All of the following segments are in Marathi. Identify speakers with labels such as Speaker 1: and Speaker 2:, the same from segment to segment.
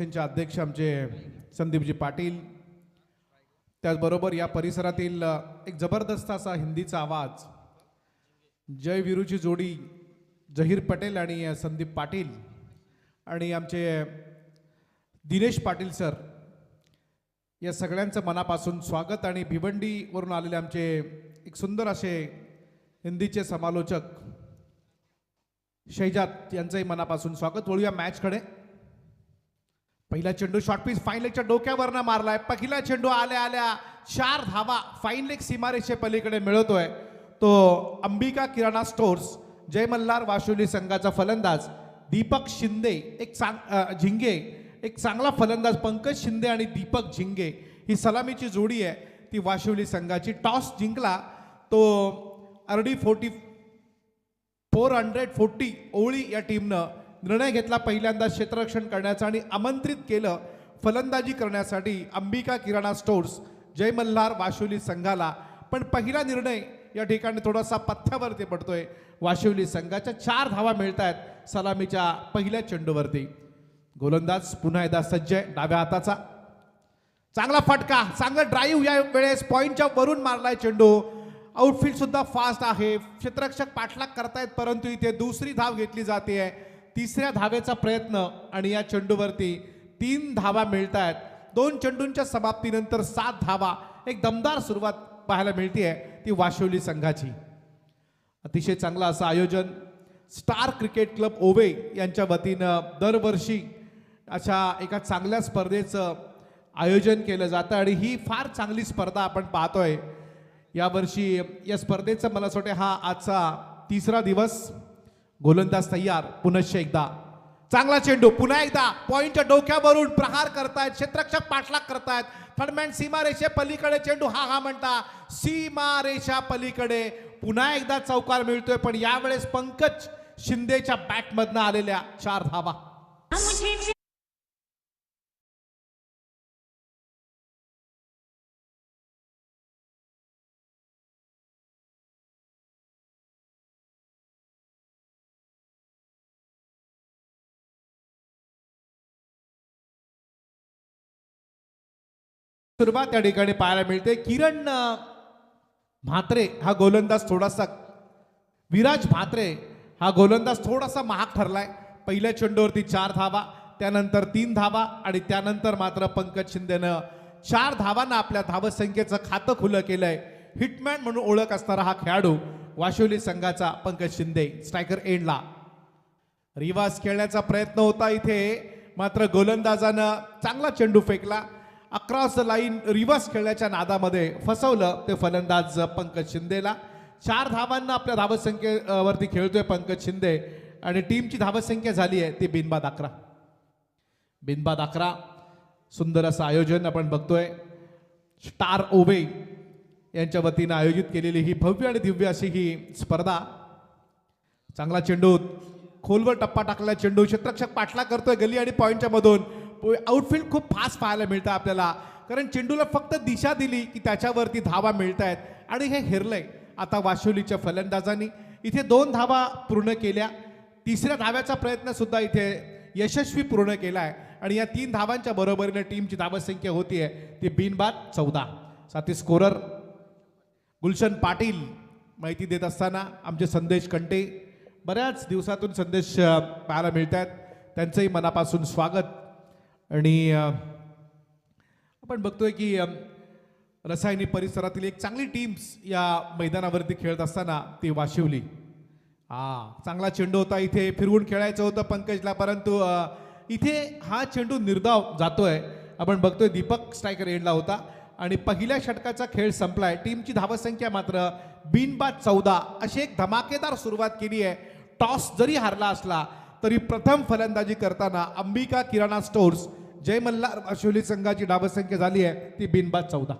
Speaker 1: त्यांचे अध्यक्ष आमचे संदीपजी पाटील, त्याचबरोबर या परिसरातील एक जबरदस्त असा हिंदीचा आवाज, जय वीरूची जोडी जहीर पटेल आणि संदीप पाटील आणि आमचे दिनेश पाटील सर, या सगळ्यांचं मनापासून स्वागत. आणि भिवंडीवरून आलेले आमचे एक सुंदर असे हिंदीचे समालोचक शैजात यांचंही मनापासून स्वागत. वळूया मॅचकडे. पहिला चेंडू शॉर्ट पिच फाईन लेगच्या डोक्यावरनं मारलाय. पहिला चेंडू आल्या आल्या 4 धावा फाईन लेग सीमारेषे पलीकडे मिळवतोय तो अंबिका किराणा स्टोर्स जय मल्हार वाशुली संघाचा फलंदाज दीपक शिंदे. झिंगे एक चांगला फलंदाज पंकज शिंदे आणि दीपक झिंगे ही सलामीची जोडी आहे ती वाशिवली संघाची. टॉस जिंकला तो अर्डी 440 ओळी या टीमनं निर्णय घेतला पहिल्यांदा क्षेत्ररक्षण करण्याचा आणि आमंत्रित केलं फलंदाजी करण्यासाठी अंबिका किराणा स्टोर्स जय मल्हार वाशिवली संघाला. पण पहिला निर्णय या ठिकाणी थोडासा पथ्यावरती पडतोय. वाशिवली संघाच्या 4 धावा मिळत आहेत सलामीच्या पहिल्या चेंडूवरती. गोलंदाज पुन्हा एकदा सज्ज आहे. डाव्या हाताचा चांगला फटका, चांगला ड्राईव्ह या वेळेस पॉइंटच्या वरून मारलाय चेंडू. आउटफील्ड सुद्धा फास्ट आहे. क्षेत्ररक्षक पाठलाग करतायत परंतु इथे दुसरी धाव घेतली जाते. तिसऱ्या धावेचा प्रयत्न आणि या चेंडूवरती 3 धावा मिळत आहेत. 2 चेंडूंच्या समाप्तीनंतर 7 धावा. एक दमदार सुरुवात पाहायला मिळते ती वाशिवली संघाची. अतिशय चांगलं असं आयोजन स्टार क्रिकेट क्लब ओवे यांच्या वतीनं दरवर्षी अशा एका चांगल्या स्पर्धेचं आयोजन केलं जातं आणि ही फार चांगली स्पर्धा आपण पाहतोय. यावर्षी या स्पर्धेचं मला असं वाटतं हा आजचा 3रा दिवस. गोलंदाज तयार. पुनश्च एकदा चांगला चेंडू, पुन्हा एकदा पॉइंटच्या डोक्यावरून प्रहार करतायत. क्षेत्ररक्षक पाठलाग करतायत. थर्डमॅन सीमारेषे पलीकडे चेंडू हा म्हणता सीमारेषा पलीकडे. पुन्हा एकदा चौकार मिळतोय पण यावेळेस पंकज शिंदेच्या बॅटमधनं आलेल्या 4 धावा. सुरुवात त्या ठिकाणी पाहायला मिळते. किरण म्हात्रे हा गोलंदाज थोडासा, विराज म्हात्रे हा गोलंदाज थोडासा महाग ठरलाय. पहिल्या चेंडूवरती 4 धावा, त्यानंतर 3 धावा आणि त्यानंतर मात्र पंकज शिंदेनं 4 धावांना आपल्या धावसंख्येचं खातं खुलं केलंय. हिटमॅन म्हणून ओळख असणारा हा खेळाडू वाशिवली संघाचा पंकज शिंदे. स्ट्रायकर एंडला रिवाज खेळण्याचा प्रयत्न होता इथे, मात्र गोलंदाजानं चांगला चेंडू फेकला. अक्रॉस द लाईन रिव्हर्स खेळण्याच्या नादामध्ये फसवलं ते फलंदाज पंकज शिंदेला. 4 धावांना आपल्या धावसंख्येवरती खेळतोय पंकज शिंदे आणि टीमची धावसंख्या झाली आहे ती बिनबाद 11. बिनबाद 11. सुंदर असं आयोजन आपण बघतोय. स्टार ओवे यांच्या वतीनं आयोजित केलेली ही भव्य आणि दिव्य अशी ही स्पर्धा. चांगला चेंडू, खोलवर टप्पा टाकला चेंडू. क्षेत्ररक्षक पाठलाग करतोय गली आणि पॉइंटच्या मधून. आउटफील्ड खूप फास्ट पाहायला मिळतं आपल्याला, कारण चेंडूला फक्त दिशा दिली की त्याच्यावरती धावा मिळत आहेत आणि हे हेरलंय आता वाशिवलीच्या फलंदाजांनी. इथे 2 धावा पूर्ण केल्या. 3ऱ्या धाव्याचा प्रयत्न सुद्धा इथे यशस्वी पूर्ण केलाय आणि या 3 धावांच्या बरोबरीने टीमची धावसंख्या होतीये ती बिनबाद 14. साथी स्कोरर गुलशन पाटील माहिती देत असताना आमचे संदेश कंटे, बऱ्याच दिवसातून संदेश पाहायला मिळत आहेत, त्यांचंही मनापासून स्वागत. आणि आपण बघतोय की रसायनी परिसरातील एक चांगली टीम्स या मैदानावरती खेळत असताना ती वाशिवली. चांगला चेंडू होता, इथे फिरवून खेळायचं होतं पंकजला, परंतु इथे हा चेंडू निर्धाव जातोय. आपण बघतोय दीपक स्ट्रायकर एंडला होता आणि पहिल्या षटकाचा खेळ संपलाय. टीमची धावसंख्या मात्र बिनबाद 14 अशी एक धमाकेदार सुरुवात केली आहे. टॉस जरी हारला असला तरी प्रथम फलंदाजी करताना अंबिका किराणा स्टोर्स जय मल्हार वाशिवली संघाची धावसंख्या झाली आहे ती बिनबाद 14.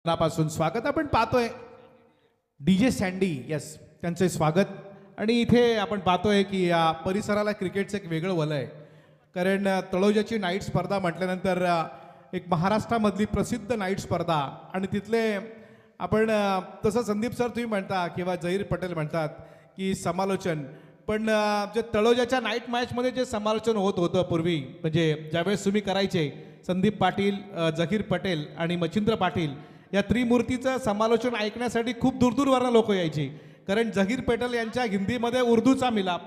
Speaker 1: मनापासून स्वागत. आपण पाहतोय DJ सँडी, यस, त्यांचे स्वागत. आणि इथे आपण पाहतोय की या परिसराला क्रिकेटचं एक वेगळं वलय आहे. कारण तळोजाची नाईट स्पर्धा म्हटल्यानंतर एक महाराष्ट्रामधली प्रसिद्ध नाईट स्पर्धा आणि तिथले आपण तसं संदीप सर तुम्ही म्हणता किंवा जहीर पटेल म्हणतात की समालोचन, पण जे तळोजाच्या नाईट मॅचमध्ये जे समालोचन होतं पूर्वी, म्हणजे ज्यावेळेस तुम्ही करायचे संदीप पाटील, जहीर पटेल आणि मच्छिंद्र पाटील या त्रिमूर्तीचं समालोचन ऐकण्यासाठी खूप दूरवरनं लोक यायची. कारण जहीर पटेल यांच्या हिंदीमध्ये उर्दूचा मिलाप,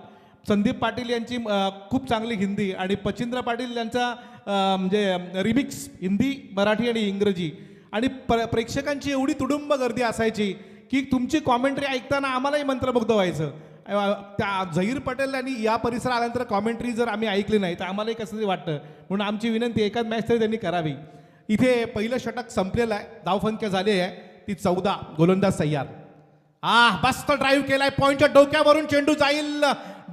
Speaker 1: संदीप पाटील यांची खूप चांगली हिंदी आणि मच्छिंद्र पाटील यांचा म्हणजे रिमिक्स हिंदी, मराठी आणि इंग्रजी. आणि प्रेक्षकांची एवढी तुडुंब गर्दी असायची की तुमची कॉमेंट्री ऐकताना आम्हालाही मंत्रमुग्ध व्हायचं. त्या जहीर पटेल यांनी या परिसरात आल्यानंतर कॉमेंट्री जर आम्ही ऐकली नाही तर आम्हालाही कसं तरी वाटतं. म्हणून आमची विनंती एकाच मॅच तरी त्यांनी करावी. इथे पहिलं षटक संपलेलं आहे, धावसंख्या झाली आहे ती 14. गोलंदाज तयार. मस्त ड्राईव्ह केलाय, पॉइंटच्या डोक्यावरून चेंडू जाईल,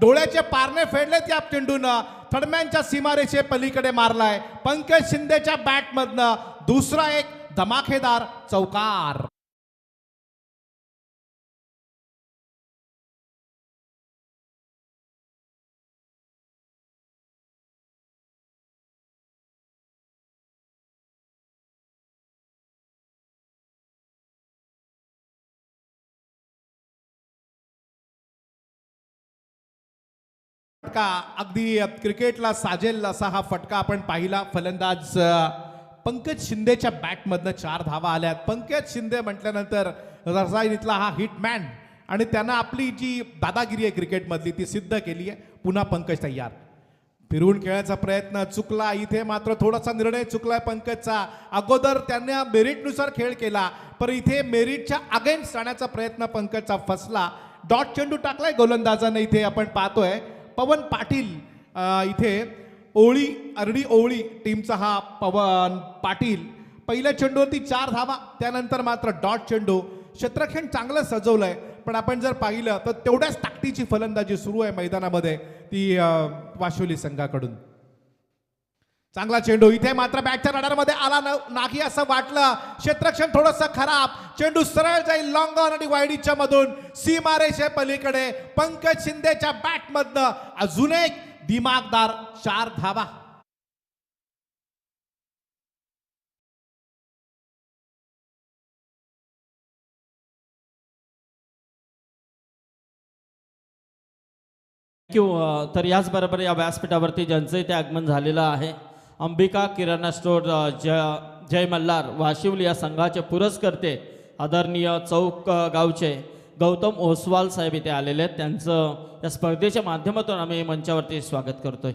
Speaker 1: डोळ्याचे पारणे फेडलेत या चेंडूनं, थडम्यांच्या सीमारेषे पलीकडे मारलाय पंकज शिंदेच्या बॅटमधनं. दुसरा एक धमाकेदार चौकार. फटका अगदी क्रिकेटला साजेल असा हा फटका आपण पाहिला. फलंदाज पंकज शिंदेच्या बॅटमधनं 4 धावा आल्यात. पंकज शिंदे म्हटल्यानंतर रसाईनीतला हा हिटमॅन आणि त्यानं आपली जी दादागिरी आहे क्रिकेटमधली ती सिद्ध केली आहे. पुन्हा पंकज तयार. फिरवून खेळायचा प्रयत्न चुकला, इथे मात्र थोडासा निर्णय चुकलाय पंकजचा. अगोदर त्याने मेरिटनुसार खेळ केला, पण इथे मेरिटच्या अगेन्स्ट जाण्याचा प्रयत्न पंकजचा फसला. डॉट चेंडू टाकलाय गोलंदाजाने. इथे आपण पाहतोय पवन पाटील, इथे अर्डी ओवळी टीमचा हा पवन पाटील. पहिल्या चेंडूवरती 4 धावा, त्यानंतर मात्र डॉट चेंडू. क्षेत्ररक्षण चांगलं सजवलंय, पण आपण जर पाहिलं तर तेवढ्याच ताकदीची फलंदाजी सुरू आहे मैदानामध्ये ती वाशिवली संघाकडून. चांगला चेंडू, इथे मात्र बॅटच्या रडारमध्ये आला नाही असं वाटलं. क्षेत्ररक्षण थोडंसं खराब, चेंडू सरळ जाईल लॉंग ऑन आणि वाईडीच्या मधून सीमारेषे पलीकडे. पंकज शिंदेच्या बॅटमधनं अजून एक दिमागदार 4 धावा.
Speaker 2: तर याचबरोबर या व्यासपीठावरती ज्यांचं इथे आगमन झालेलं आहे, अंबिका किराणा स्टोर जय मल्हार वाशिवली या संघाचे पुरस्कर्ते आदरणीय चौक गावचे गौतम ओसवाल साहेब इथे आलेले आहेत. त्यांचं या स्पर्धेच्या माध्यमातून आम्ही मंचावरती स्वागत करतोय.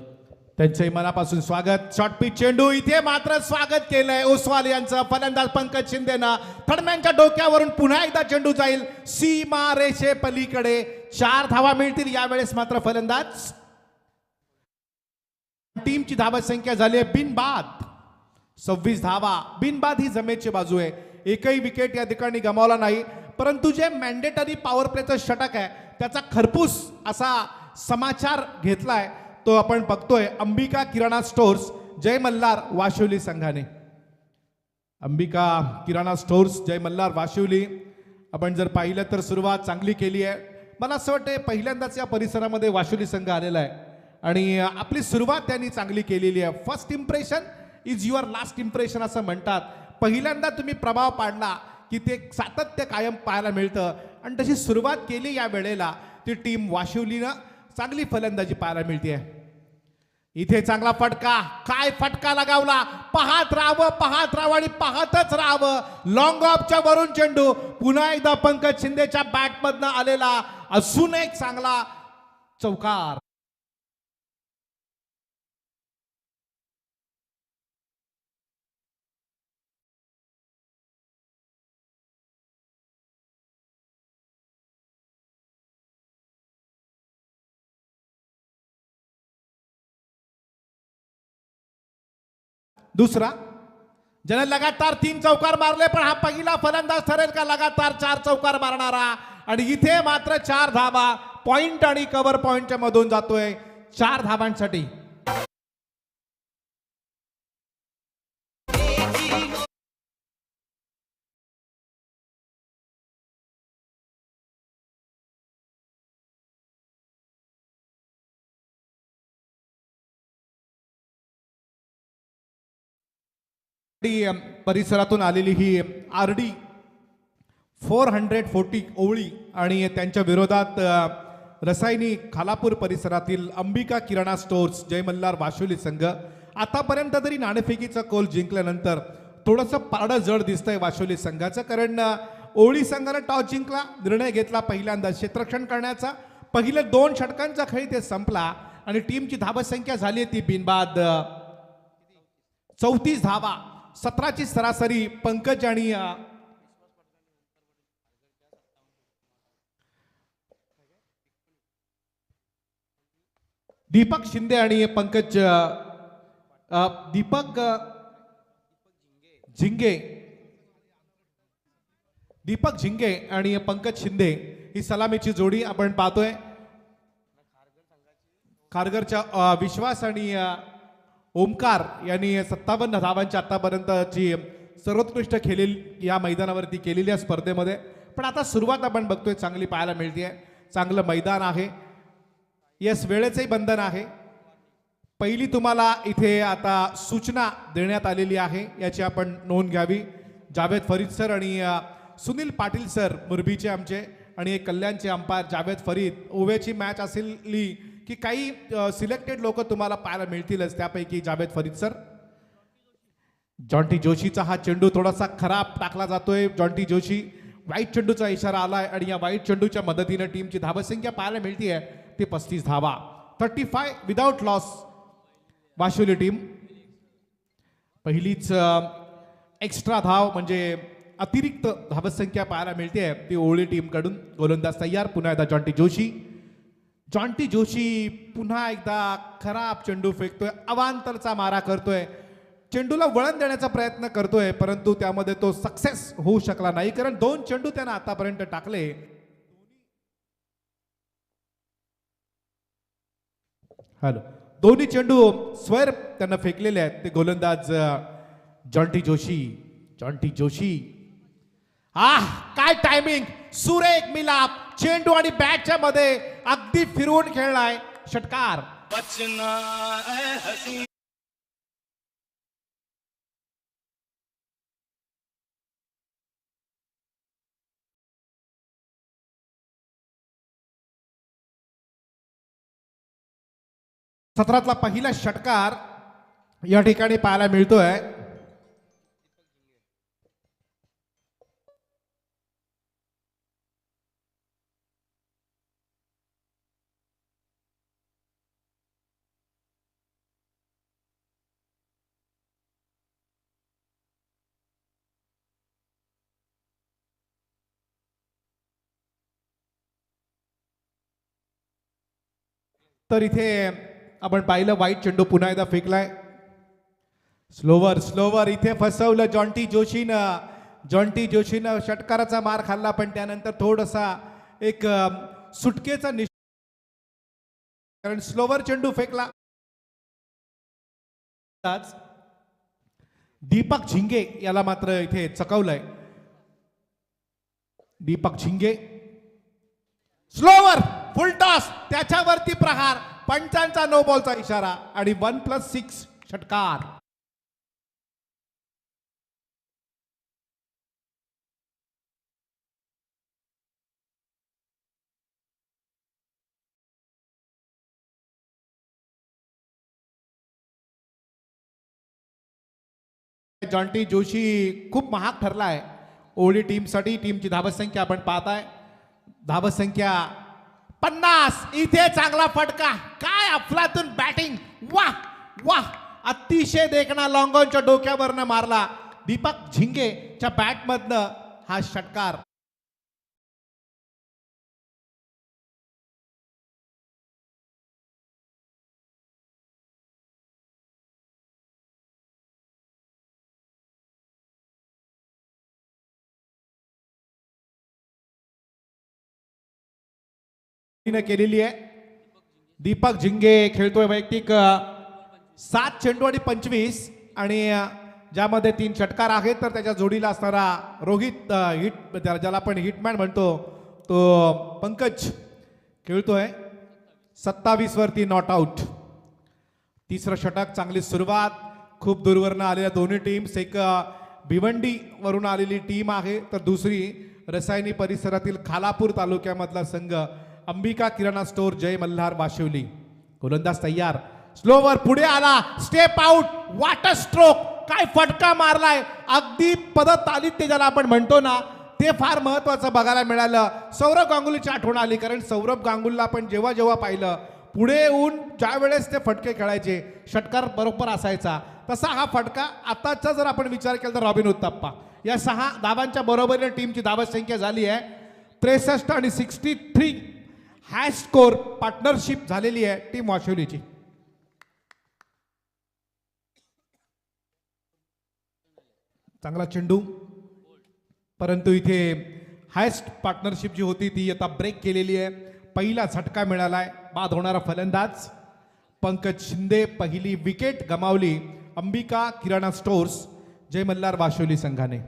Speaker 1: त्यांचंही मनापासून स्वागत. शॉर्ट पिच चेंडू, इथे मात्र स्वागत केलंय ओसवाल यांचं. फलंदाज पंकज शिंदेना थडम्यांच्या डोक्यावरून पुन्हा एकदा चेंडू जाईल सीमा रेषे पलीकडे. 4 धावा मिळतील यावेळेस मात्र फलंदाज. टीमची धावा संख्या झाली आहे बिनबाद 26 धावा. बिनबाद ही जमेची बाजू आहे, एकही विकेट या ठिकाणी गमावला नाही. परंतु जे मॅन्डेटरी पॉवर प्लेचं षटक आहे त्याचा खरपूस असा समाचार घेतलाय तो आपण बघतोय अंबिका किराणा स्टोर्स जय मल्हार वाशिवली संघाने. अंबिका किराणा स्टोर्स जय मल्हार वाशिवली आपण जर पाहिलं तर सुरुवात चांगली केली आहे. मला असं वाटतं पहिल्यांदाच या परिसरामध्ये वाशिवली संघ आलेला आहे आणि आपली सुरुवात त्यांनी चांगली केलेली आहे. First impression is your last impression असं म्हणतात. पहिल्यांदा तुम्ही प्रभाव पाडला की ते सातत्य कायम पाहायला मिळतं आणि तशी सुरुवात केली या वेळेला ती टीम वाशिवलीनं चांगली फलंदाजी पाहायला मिळते. इथे चांगला फटका, काय फटका लगावला. पाहत राहावं आणि पाहतच राहावं. लॉंग ऑफच्या वरून चेंडू पुन्हा एकदा पंकज शिंदेच्या बॅटमधनं आलेला अजून एक चांगला चौकार. दुसरा, ज्याने लगातार 3 चौकार मारले, पण हा पहिला फलंदाज ठरेल का लगातार 4 चौकार मारणारा. आणि इथे मात्र 4 धावा पॉइंट आणि कव्हर पॉइंटच्या मधून जातोय 4 धावांसाठी. परिसरातून आलेली ही RD 440 ओवळी आणि त्यांच्या विरोधात रसायनी खालापूर परिसरातील अंबिका किराणा स्टोर्स जय मल्हार वाशोली संघ आतापर्यंत तरी नाणेफेकीचा कोल जिंकल्यानंतर थोडंसं पारडं जड दिसतंय वाशोली संघाचं, कारण ओवळी संघाने टॉस जिंकला, निर्णय घेतला पहिल्यांदा क्षेत्ररक्षण करण्याचा. पहिले 2 षटकांचा खेळ ते संपला आणि टीमची धावसंख्या झाली ती बिनबाद 34 धावा, 17ची सरासरी. पंकज आणि दीपक शिंदे आणि पंकज दीपक झिंगे आणि पंकज शिंदे ही सलामीची जोडी आपण पाहतोय. खारघरच्या विश्वास आणि ओमकार यांनी 57 धावांची आतापर्यंतची सर्वोत्कृष्ट खेळी या मैदानावरती केलेली आहे स्पर्धेमध्ये. पण आता सुरुवात आपण बघतोय चांगली पाहायला मिळते, चांगलं मैदान आहे. येस, वेळेचंही बंधन आहे. पहिली तुम्हाला इथे आता सूचना देण्यात आलेली आहे, याची आपण नोंद घ्यावी. जावेद फरीद सर आणि सुनील पाटील सर मुरबीचे आमचे आणि एक कल्याणचे अंपायर जावेद फरीद. ओव्याची मॅच असली की काही सिलेक्टेड लोक तुम्हाला पाहायला मिळतीलच, त्यापैकी जावेद फरीद सर. जॉन्टी जोशीचा हा चेंडू थोडासा खराब टाकला जातोय. जॉन्टी जोशी, वाईट चेंडूचा इशारा आलाय आणि या वाईट चेंडूच्या मदतीने टीमची धावसंख्या पाहायला मिळतीये ती 35 धावा. 35 विदाउट लॉस वाशोली टीम. पहिलीच एक्स्ट्रा धाव म्हणजे अतिरिक्त धावसंख्या पाहायला मिळते ती ओवळी टीम कडून. गोलंदाज तयार. पुन्हा एकदा जॉन्टी जोशी पुन्हा एकदा खराब चेंडू फेकतोय, अवांतरचा मारा करतोय, चेंडूला वळण देण्याचा प्रयत्न करतोय, परंतु त्यामध्ये तो सक्सेस होऊ शकला नाही, कारण 2 चेंडू त्यानं आतापर्यंत टाकले. दोन्ही चेंडू स्वर त्यांना फेकलेले आहेत. ते गोलंदाज जॉन्टी जोशी. काय टायमिंग, सुरेख मिलाप, चेंडू आणि बॅटच्या मध्ये अगदी फिरवून खेळलाय. षटकार. सत्रातला पहिला षटकार या ठिकाणी पाहायला मिळतोय. तर इथे आपण पाहिलं वाईट चेंडू पुन्हा एकदा फेकलाय. स्लोवर इथे फसवलं जॉन्टी जोशीनं षटकाराचा मार खाल्ला, पण त्यानंतर थोडासा एक सुटकेचा कारण स्लोवर चेंडू फेकला. दीपक झिंगे याला मात्र इथे चकवलंय. दीपक झिंगे स्लोवर फुल टॉस, त्याच्यावरती प्रहार, पंचांचा नो बॉलचा इशारा आणि 1+6 षटकार. जॉन्टी जोशी खूप महाग ठरलाय ओवळी टीमसाठी. टीमची धावसंख्या आपण पाहताय, धावसंख्या 50. इथे चांगला फटका, काय अफलातून बॅटिंग, वाह, अतिशय देखणा लॉंग ऑनच्या डोक्यावरनं मारला दीपक झिंगेच्या बॅटमधनं हा षटकार. केलेली आहे. दीपक झिंगे खेळतोय वैयक्तिक 7 चेंडू आणि 25 आणि ज्यामध्ये 3 षटकार आहेत. तर त्याच्या जोडीला असणारा रोहित हिट, ज्याला आपण हिटमॅन म्हणतो, तो पंकज खेळतोय 27 वरती नॉट आउट. तिसरं षटक, चांगली सुरुवात, खूप दूरवरनं आलेल्या दोन्ही टीम्स, एक भिवंडी वरून आलेली टीम आहे तर दुसरी रसायनी परिसरातील खालापूर तालुक्यामधला संघ अंबिका किराणा स्टोअर जय मल्हार वाशिवली. गोलंदाज तयार, स्लोवर पुढे आला, स्टेप आउट, वॉटर स्ट्रोक, काय फटका मारलाय. अगदी पदतालीत ते ज्याला आपण म्हणतो ना ते फार महत्वाचं बघायला मिळालं. सौरभ गांगुलीची आठवण आली, कारण सौरभ गांगुलीला आपण जेव्हा जेव्हा पाहिलं पुढे येऊन ज्या वेळेस ते फटके खेळायचे षटकार बरोबर असायचा, तसा हा फटका आताचा जर आपण विचार केला तर रॉबिन उत्तप्पा या 6 धावांच्या बरोबरीने टीमची धावा संख्या झाली आहे 63 आणि 63. हाय स्कोर पार्टनरशिप झालेली आहे टीम वाशिवलीची. चांगला चेंडू, परंतु इथे हायस्ट पार्टनरशिप जी होती ती आता ब्रेक केलेली आहे. पहिला झटका मिळालाय. बाद होणारा फलंदाज पंकज शिंदे. पहिली विकेट गमावली अंबिका किराणा स्टोअर्स जय मल्हार वाशिवली संघाने.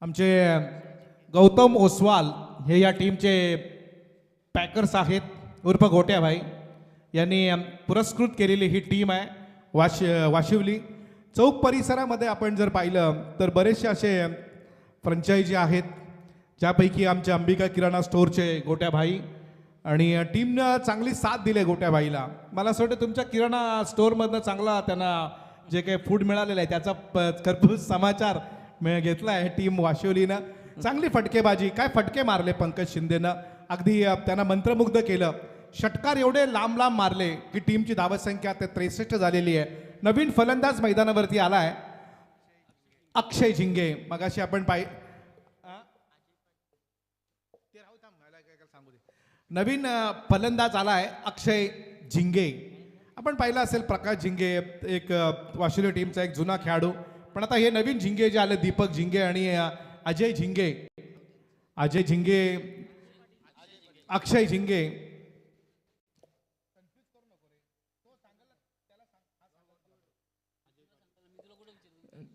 Speaker 1: आमचे गौतम ओसवाल हे या टीमचे पॅकर्स आहेत उर्फ गोट्या भाई यांनी पुरस्कृत केलेली ही टीम आहे वाशिवली. चौक परिसरामध्ये आपण जर पाहिलं तर बरेचसे असे फ्रँचायझी आहेत, ज्यापैकी आमच्या अंबिका किराणा स्टोअरचे गोट्या भाई आणि टीमनं चांगली साथ दिली गोट्या भाईला. मला असं वाटतं तुमच्या किराणा स्टोअरमधनं चांगला त्यांना जे काही फूड मिळालेलं आहे त्याचा खरपूस समाचार घेतला आहे टीम वाशिवलीनं. चांगली फटकेबाजी, काय फटके मारले पंकज शिंदेनं, अगदी त्यांना मंत्रमुग्ध केलं. षटकार एवढे लांब लांब मारले की टीमची धावसंख्या 63 झालेली आहे. नवीन फलंदाज मैदानावरती आलाय अक्षय झिंगे. मगाशी आपण नवीन फलंदाज आलाय अक्षय झिंगे. आपण पाहिलं असेल प्रकाश झिंगे एक वाशिवली टीमचा एक जुना खेळाडू, पण आता हे नवीन झिंगे जे आले दीपक झिंगे आणि अजय झिंगे, अक्षय झिंगे.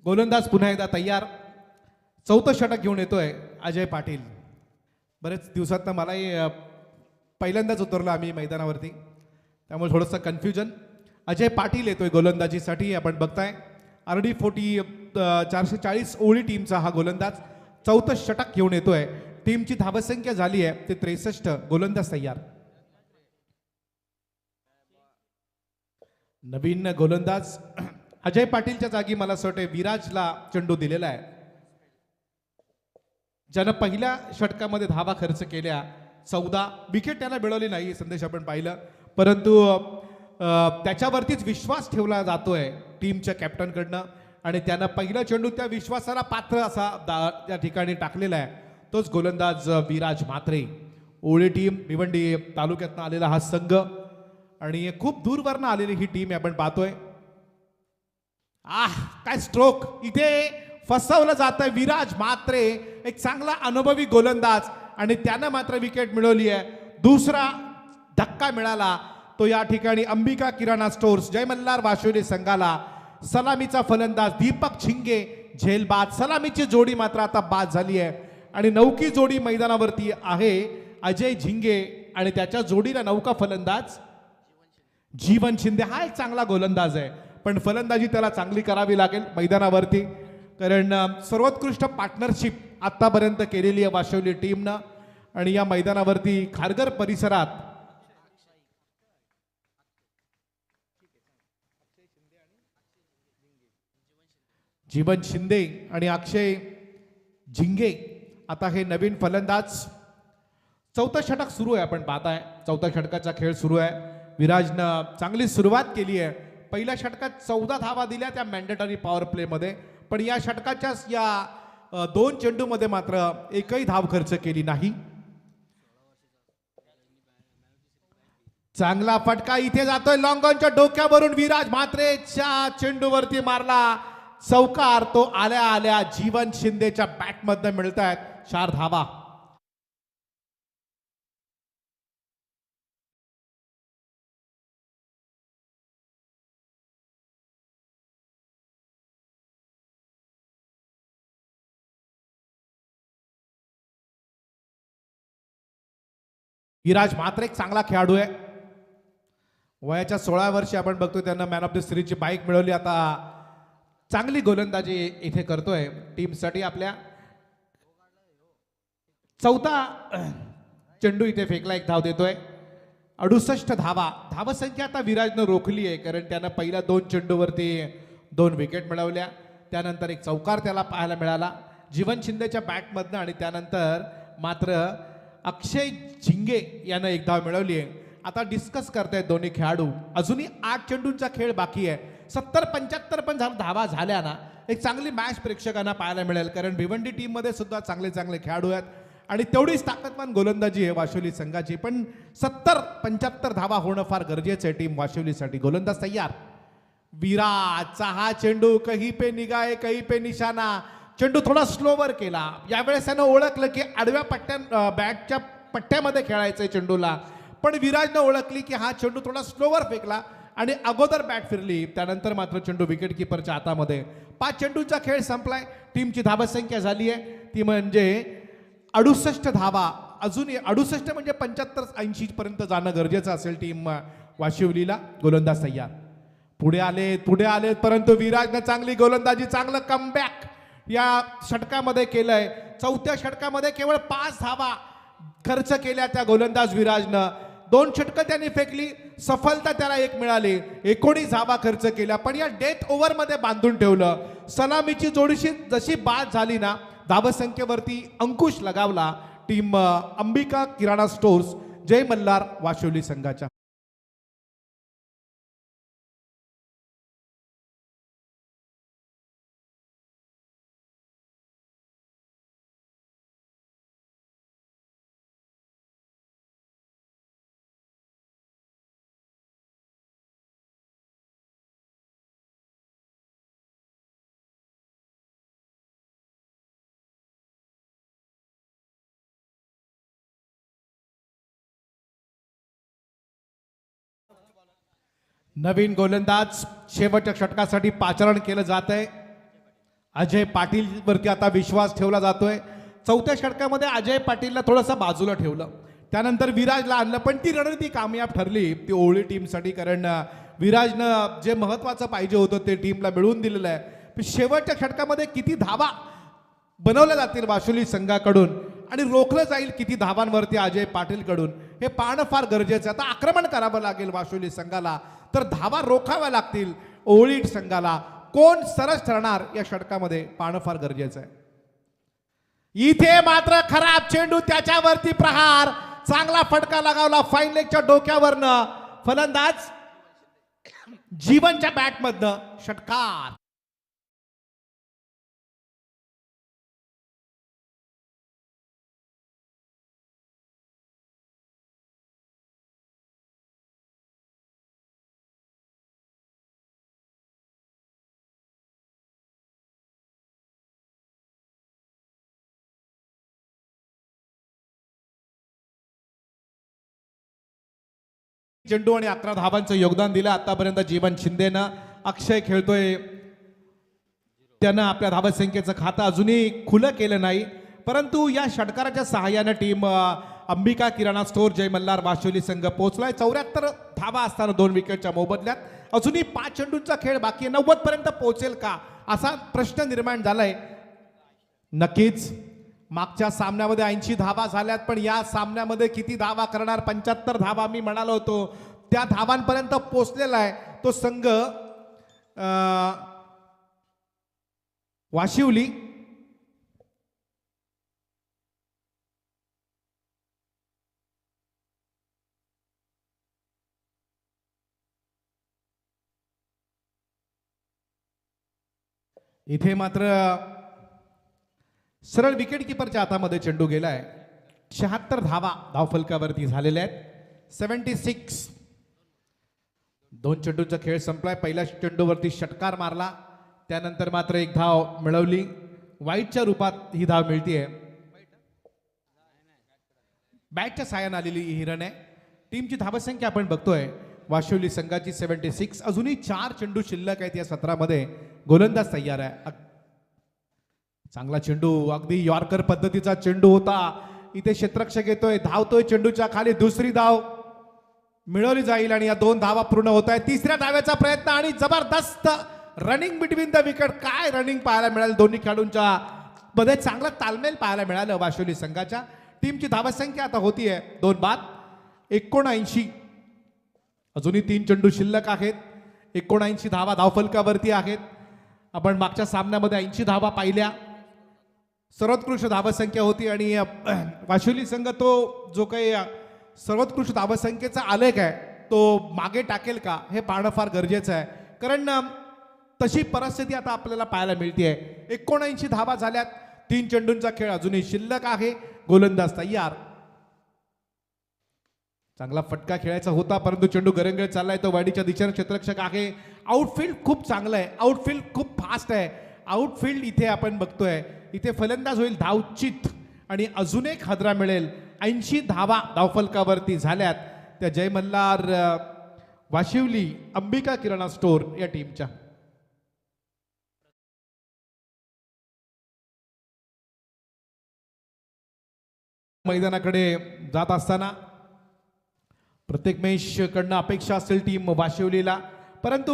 Speaker 1: गोलंदाज पुन्हा एकदा तयार. चौथं षटक घेऊन येतोय अजय पाटील. बरेच दिवसात मलाही पहिल्यांदाच उतरलो आम्ही मैदानावरती, त्यामुळे थोडंसं कन्फ्युजन. अजय पाटील येतोय गोलंदाजीसाठी. आपण बघताय RD 440 ओळी टीमचा हा गोलंदाज चौथं षटक घेऊन येतोय. टीमची धावसंख्या झाली आहे ते 63. गोलंदाज तयार. नवीन गोलंदाज अजय पाटीलच्या जागी मला असं वाटतं विराजला चेंडू दिलेला आहे, ज्यानं पहिल्या षटकामध्ये धावा खर्च केल्या. 14 विकेट त्याला मिळवली नाही संदेश आपण पाहिलं, परंतु त्याच्यावरतीच विश्वास ठेवला जातोय टीमच्या कॅप्टनकडनं आणि त्यानं पहिला चेंडू त्या विश्वासाला पात्र असा त्या ठिकाणी टाकलेला आहे. तोच गोलंदाज विराज म्हात्रे. ओळी टीम भिवंडी तालुक्यातनं आलेला हा संघ आणि खूप दूरवरनं आलेली ही टीम आपण पाहतोय. काय स्ट्रोक, इथे फसवलं जातंय विराज म्हात्रे, एक चांगला अनुभवी गोलंदाज आणि त्यानं मात्र विकेट मिळवली आहे. दुसरा धक्का मिळाला तो या ठिकाणी अंबिका किराणा स्टोअर्स जय मल्हार वाशिवली संघाला. सलामीचा फलंदाज दीपक झिंगे झेलबाद. सलामीची जोडी मात्र आता बाद झाली आहे आणि नौकी जोडी मैदानावरती आहे अजय झिंगे आणि त्याच्या जोडीला नौका फलंदाज जीवन शिंदे. हा एक चांगला गोलंदाज आहे, पण फलंदाजी त्याला चांगली करावी लागेल मैदानावरती, कारण सर्वोत्कृष्ट पार्टनरशिप आतापर्यंत केलेली आहे वाशिवली टीमनं. आणि या मैदानावरती खारघर परिसरात जीवन शिंदे आणि अक्षय झिंगे आता हे नवीन फलंदाज. चौथं षटक सुरू आहे, आपण पाहताय चौथ्या षटकाचा खेळ सुरू आहे. विराजनं चांगली सुरुवात केली आहे. पहिल्या षटकात 14 धावा दिल्या त्या मॅन्डेटरी पॉवर प्ले मध्ये, पण या षटकाच्या या 2 चेंडूमध्ये मात्र एकही धाव खर्च केली नाही. चांगला फटका इथे जातोय लॉंग ऑनच्या डोक्यावरून. विराज म्हात्रेच्या चेंडूवरती मारला चौकार तो आल्या आल्या जीवन शिंदेच्या बॅटमधनं मिळत आहेत 4 धावा. विराज मात्र एक चांगला खेळाडू आहे. वयाच्या 16 वर्षी आपण बघतोय त्यांना मॅन ऑफ द सिरीजची बाईक मिळवली. आता चांगली गोलंदाजी इथे करतोय टीमसाठी. आपल्या चौथा चेंडू इथे फेकला, एक धाव देतोय. 68 धावा. धावसंख्या आता विराजनं रोखली आहे, कारण त्यानं पहिल्या 2 चेंडूवरती 2 विकेट मिळवल्या. त्यानंतर एक चौकार त्याला पाहायला मिळाला जीवन शिंदेच्या बॅटमधनं, आणि त्यानंतर मात्र अक्षय झिंगे यानं एक धाव मिळवली आहे. आता डिस्कस करतायत दोन्ही खेळाडू. अजूनही 8 चेंडूंचा खेळ बाकी आहे. 70-75 पण धावा झाल्या ना, एक चांगली मॅच प्रेक्षकांना पाहायला मिळेल, कारण भिवंडी टीम मध्ये सुद्धा चांगले चांगले खेळाडू आहेत आणि तेवढीच ताकदवान गोलंदाजी आहे वाशिवली संघाची. पण 70-75 धावा होणं फार गरजेचं आहे टीम वाशिवलीसाठी. गोलंदाज तयार. विराजचा हा चेंडू कहीं पे निगाहे कहीं पे निशाणा. चेंडू थोडा स्लोवर केला. यावेळेस त्यानं ओळखलं की आडव्या बॅटच्या पट्ट्यामध्ये खेळायचंय चेंडूला, पण विराजनं ओळखली की हा चेंडू थोडा स्लोवर फेकला आणि अगोदर बॅट फिरली. त्यानंतर मात्र चेंडू विकेट किपरच्या हातामध्ये. 5 चेंडूंचा खेळ संपलाय. टीमची धावसंख्या झाली आहे ती म्हणजे 68 धावा. अजून 68 म्हणजे 75-80 पर्यंत जाणं गरजेचं असेल टीम वाशिवलीला. गोलंदाज तयार. पुढे आले परंतु विराजनं चांगली गोलंदाजी, चांगलं कमबॅक या षटकामध्ये केलंय. चौथ्या षटकामध्ये केवळ 5 धावा खर्च केल्या त्या गोलंदाज विराजनं. 2 षटकं त्यांनी फेकली, सफलता त्याला 1 मिळाली. 19 धावा खर्च केल्या, पण या डेथ ओव्हरमध्ये बांधून ठेवलं. सलामीची जोडीशी जशी बाद झाली ना, धावसंख्येवरती अंकुश लगावला टीम अंबिका किराणा स्टोर्स जय मल्हार वाशिवली संघाच्या. नवीन गोलंदाज शेवटच्या षटकासाठी पाचारण केलं जात आहे. अजय पाटील वरती आता विश्वास ठेवला जातोय. चौथ्या षटकामध्ये अजय पाटीलला थोडंसं बाजूला ठेवलं, त्यानंतर विराजला आणलं, पण ती रणनीती कामयाब ठरली ती ओवळी टीमसाठी, कारण विराजनं जे महत्वाचं पाहिजे होतं ते टीमला मिळवून दिलेलं आहे. शेवटच्या षटकामध्ये किती धावा बनवल्या जातील वाशिवली संघाकडून आणि रोखलं जाईल किती धावांवरती अजय पाटील कडून, हे पाहणं फार गरजेचं आहे. आता आक्रमण करावं लागेल वाशिवली संघाला, तर धावा रोखाव्या लागतील ओवळी संघाला. कोण सरस ठरणार या षटकामध्ये पाहणं फार गरजेचं आहे. इथे मात्र खराब चेंडू, त्याच्यावरती प्रहार, चांगला फटका लगावला फाईन लेगच्या डोक्यावरनं. फलंदाज जीवनच्या बॅटमधनं षटकार. चेंडू आणि 11 धावांचं योगदान दिलं आतापर्यंत जीवन शिंदेनं. अक्षय खेळतोय, त्यानं आपल्या धावसंख्येचं खातं अजूनही खुलं केलं नाही, परंतु या षटकाराच्या सहाय्यानं टीम अंबिका किराणा स्टोर जय मल्हार वाशिवली संघ पोहोचलाय. 74 धावा असताना 2 विकेटच्या मोबदल्यात. अजूनही 5 चेंडूंचा खेळ बाकी आहे. 90 पर्यंत पोहोचेल का असा प्रश्न निर्माण झालाय. नक्कीच मागच्या सामन्यामध्ये 80 धावा झाल्यात, पण या सामन्यामध्ये किती धावा करणार? 75 धावा मी म्हणालो होतो, त्या धावांपर्यंत पोहोचलेला आहे तो संघ वाशिवली. इथे मात्र सरळ विकेट किपरच्या हातामध्ये चेंडू गेलाय. 76 धावा धावफलकावरती झालेल्या आहेत. 76. 2 चेंडूंचा खेळ संपलाय. पहिल्या चेंडूवरती षटकार मारला त्यानंतर मात्र एक धाव मिळवली. वाईटच्या रूपात ही धाव मिळतीये. बॅटच्या साह्याने आलेली ही रन आहे. टीमची धावसंख्या आपण बघतोय वाशिवली संघाची 76. अजूनही 4 चेंडू शिल्लक आहेत या सत्रामध्ये. गोलंदाज तयार आहे. चांगला चेंडू, अगदी यॉर्कर पद्धतीचा चेंडू होता. इथे क्षेत्ररक्षक येतोय, धावतोय चेंडूच्या खाली. दुसरी धाव मिळवली जाईल आणि या 2 धावा पूर्ण होत आहेत. तिसऱ्या धाव्याचा प्रयत्न आणि जबरदस्त रनिंग बिटवीन द विकेट. काय रनिंग पाहायला मिळालं दोन्ही खेळाडूंच्या मध्ये. चांगला तालमेल पाहायला मिळालं वाशिवली संघाच्या. टीमची धावसंख्या आता होतीये 2 बाद 79. अजूनही 3 चेंडू शिल्लक आहेत. 79 धावा धावफलकावरती आहेत. आपण मागच्या सामन्यामध्ये 80 धावा पाहिल्या. सर्वोत्कृष्ट धावसंख्या होती आणि वाशिवली संघ तो जो काही सर्वोत्कृष्ट धावसंख्येचा आलेख आहे तो मागे टाकेल का हे पाहणं फार गरजेचं आहे. कारण तशी परिस्थिती आता आपल्याला पाहायला मिळते. 79 धावा झाल्यात. 3 चेंडूंचा खेळ अजूनही शिल्लक आहे. गोलंदाज तयार. चांगला फटका खेळायचा होता परंतु चेंडू गरंगळ चाललाय. तो वाडीच्या दिशेने क्षेत्ररक्षक आहे. आउटफील्ड खूप चांगलं आहे. आउटफील्ड खूप फास्ट आहे. आउटफील्ड इथे आपण बघतोय. इथे फलंदाज होईल धावचित आणि अजून एक हादरा मिळेल. 80 धावा धावफलकावरती झाल्यात त्या जय मल्हार वाशिवली अंबिका किराणा स्टोअर या टीमच्या. मैदानाकडे जात असताना प्रत्येक मॅच कडनं अपेक्षा असेल टीम वाशिवलीला. परंतु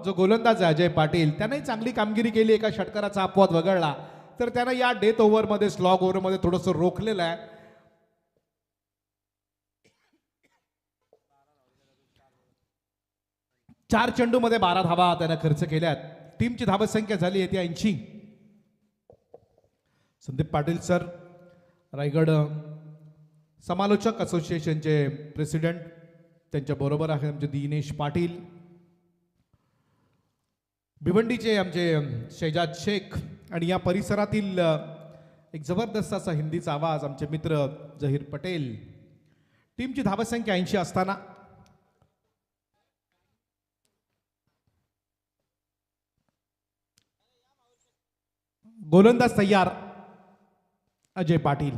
Speaker 1: जो गोलंदाज आहे अजय पाटील त्याने चांगली कामगिरी केली. एका षटकाराचा अपवाद वगळला तर त्यानं या डेथ ओव्हरमध्ये स्लॉग ओव्हरमध्ये थोडंसं रोखलेलं आहे. चार चेंडूमध्ये 12 धावा त्यानं खर्च केल्यात. टीमची धावसंख्या झाली आहे ती 80. संदीप पाटील सर रायगड समालोचक असोसिएशनचे प्रेसिडेंट त्यांच्या बरोबर आहे आमचे दिनेश पाटील. भिवंडीचे आमचे शेजाद शेख आणि या परिसरातील एक जबरदस्त असा हिंदीचा आवाज आमचे मित्र जहीर पटेल. टीमची धावसंख्या 80 असताना गोलंदाज तयार अजय पाटील.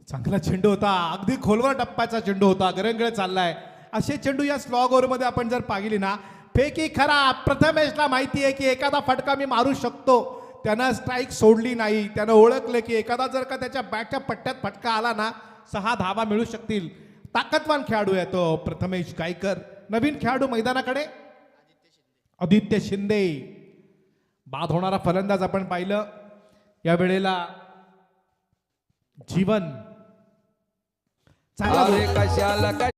Speaker 1: चांगला चेंडू होता. अगदी खोलवर टप्प्याचा चेंडू होता. गरंगळ चाललाय. असे चेंडू या स्लॉग ओव्हरमध्ये आपण जर पाहिली ना फेकी खरा. प्रथमेशला माहिती आहे की एखादा फटका मी मारू शकतो. त्यानं स्ट्राईक सोडली नाही. त्यानं ओळखलं की एखादा जर का त्याच्या बॅटच्या पट्ट्यात फटका आला ना 6 धावा मिळू शकतील. ताकदवान खेळाडू आहे तो प्रथमेश गायकर. नवीन खेळाडू मैदानाकडे आदित्य शिंदे. बाद होणारा फलंदाज आपण पाहिलं या वेळेला जीवन. चांगला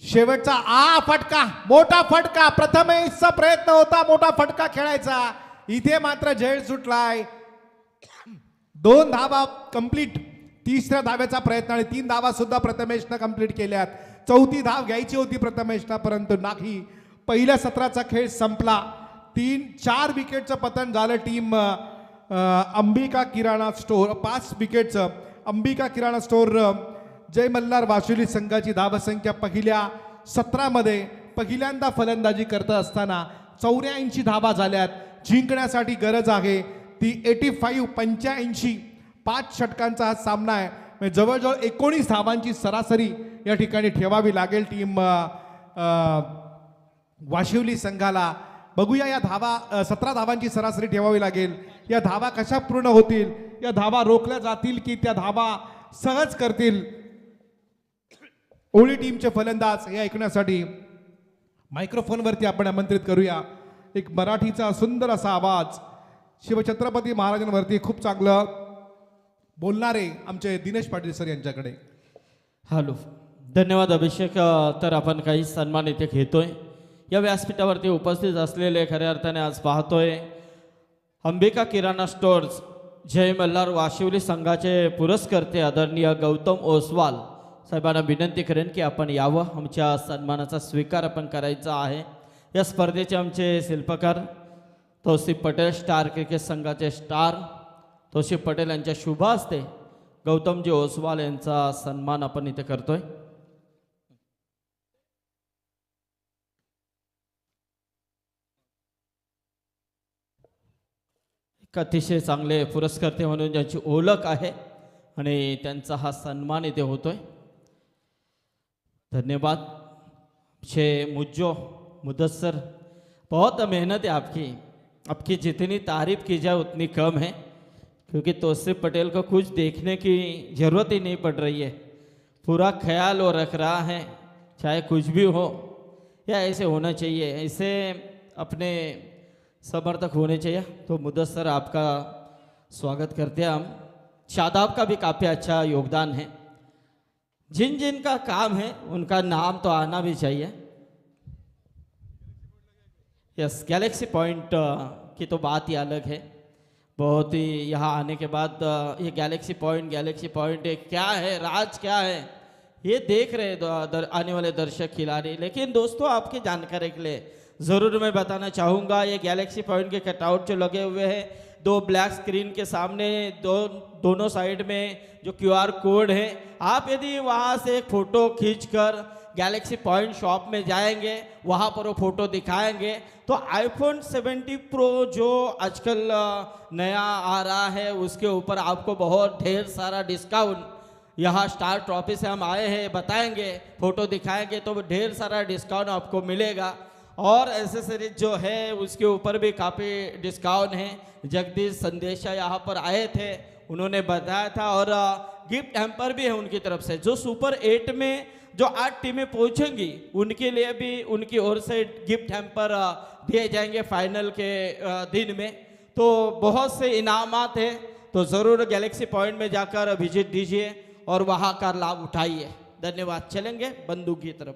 Speaker 1: शेवटचा फटका. मोठा फटका. प्रथमेशचा प्रयत्न होता मोठा फटका खेळायचा. इथे मात्र झेल सुटलाय. 2 धावा कंप्लीट. तिसऱ्या धाव्याचा प्रयत्न आणि 3 धावा सुद्धा प्रथमेशनं कंप्लीट केल्यात. 4थी धाव घ्यायची होती प्रथमेशला परंतु नाही. पहिल्या सत्राचा खेळ संपला. 4 विकेटचं पतन झालं टीम अंबिका किराणा स्टोअर. 5 विकेटचं अंबिका किराणा स्टोअर जय मल्हार वाशिवली संघाची धावसंख्या पहिल्या सत्रामध्ये पहिल्यांदा फलंदाजी करत असताना 84 धावा झाल्यात. जिंकण्यासाठी गरज आहे ती 85. 5 षटकांचा हा सामना आहे. म्हणजे जवळजवळ 19 धावांची सरासरी या ठिकाणी ठेवावी लागेल टीम वाशिवली संघाला. बघूया या धावा 17 धावांची सरासरी ठेवावी लागेल. या धावा कशा पूर्ण होतील. या धावा रोखल्या जातील की त्या धावा सहज करतील ओळी टीमचे फलंदाज हे ऐकण्यासाठी मायक्रोफोनवरती आपण आमंत्रित करूया. एक मराठीचा सुंदर असा आवाज शिवछत्रपती महाराजांवरती खूप चांगलं बोलणारे आमचे दिनेश पाटील सर यांच्याकडे.
Speaker 2: हॅलो, धन्यवाद अभिषेक. तर आपण काही सन्मान इथे घेतोय. या व्यासपीठावरती उपस्थित असलेले खऱ्या अर्थाने आज पाहतोय अंबिका किराणा स्टोअर्स जय मल्हार वाशिवली संघाचे पुरस्कर्ते आदरणीय गौतम ओसवाल साहेबांना विनंती करेन की आपण यावं. आमच्या सन्मानाचा स्वीकार आपण करायचा आहे. या स्पर्धेचे आमचे शिल्पकार तौसिफ पटेल स्टार क्रिकेट संघाचे स्टार तौसिफ पटेल यांच्या शुभ हस्ते गौतमजी ओसवाल यांचा सन्मान आपण इथे करतोय. एक अतिशय चांगले पुरस्कर्ते म्हणून ज्यांची ओळख आहे आणि त्यांचा हा सन्मान इथे होतोय. धन्यवाद. छे मुज्जो मुदस्सर, बहुत मेहनत है आपकी. आपकी जितनी तारीफ की जाए उतनी कम है, क्योंकि तौसिफ पटेल को कुछ देखने की ज़रूरत ही नहीं पड़ रही है. पूरा ख्याल वो रख रहा है, चाहे कुछ भी हो. या ऐसे होना चाहिए, ऐसे अपने समर्थक होने चाहिए. तो मुदस्सर आपका स्वागत करते हैं हम. शादाब का भी काफ़ी अच्छा योगदान है. जिन जिन का काम है उनका नाम तो आना भी चाहिए. यस, गैलेक्सी पॉइंट की तो बात ही अलग है. बहुत ही यहाँ आने के बाद ये गैलेक्सी पॉइंट क्या है, राज क्या है, ये देख रहे आने वाले दर्शक खिलाड़ी. लेकिन दोस्तों, आपकी जानकारी के लिए ज़रूर मैं बताना चाहूँगा, ये गैलेक्सी पॉइंट के कटआउट जो लगे हुए हैं, दो ब्लैक स्क्रीन के सामने दोनों साइड में जो QR कोड है, आप यदि वहाँ से एक फ़ोटो खींचकर गैलेक्सी पॉइंट शॉप में जाएंगे, वहाँ पर वो फ़ोटो दिखाएंगे, तो आईफोन 70 प्रो जो आजकल नया आ रहा है उसके ऊपर आपको बहुत ढेर सारा डिस्काउंट, यहाँ स्टार ट्रॉफी से हम आए हैं, बताएंगे, फ़ोटो दिखाएंगे तो ढेर सारा डिस्काउंट आपको मिलेगा. और एसेसरीज जो है उसके ऊपर भी काफ़ी डिस्काउंट है. जगदीश संदेशा यहाँ पर आए थे, उन्होंने बताया था. और गिफ्ट हैम्पर भी है उनकी तरफ से. जो सुपर 8 में जो 8 टीमें पहुंचेंगी उनके लिए भी उनकी ओर से गिफ्ट हैम्पर दिए जाएंगे फाइनल के दिन में. तो बहुत से इनामात हैं, तो ज़रूर गैलेक्सी पॉइंट में जाकर विजिट दीजिए और वहाँ का लाभ उठाइए. धन्यवाद. चलेंगे बंदूक की तरफ.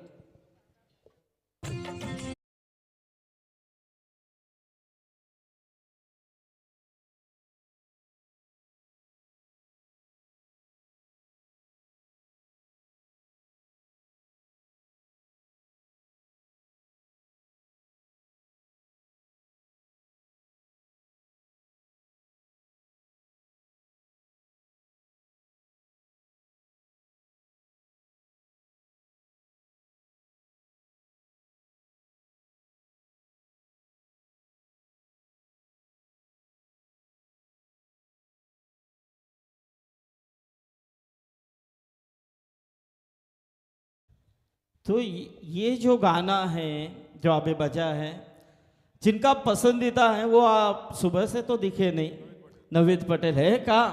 Speaker 2: तो ये जो गाना है जो अभी बजा है, जिनका पसंदीदा है वो आप सुबह से तो दिखे नहीं. नवीद पटेल है कहाँ?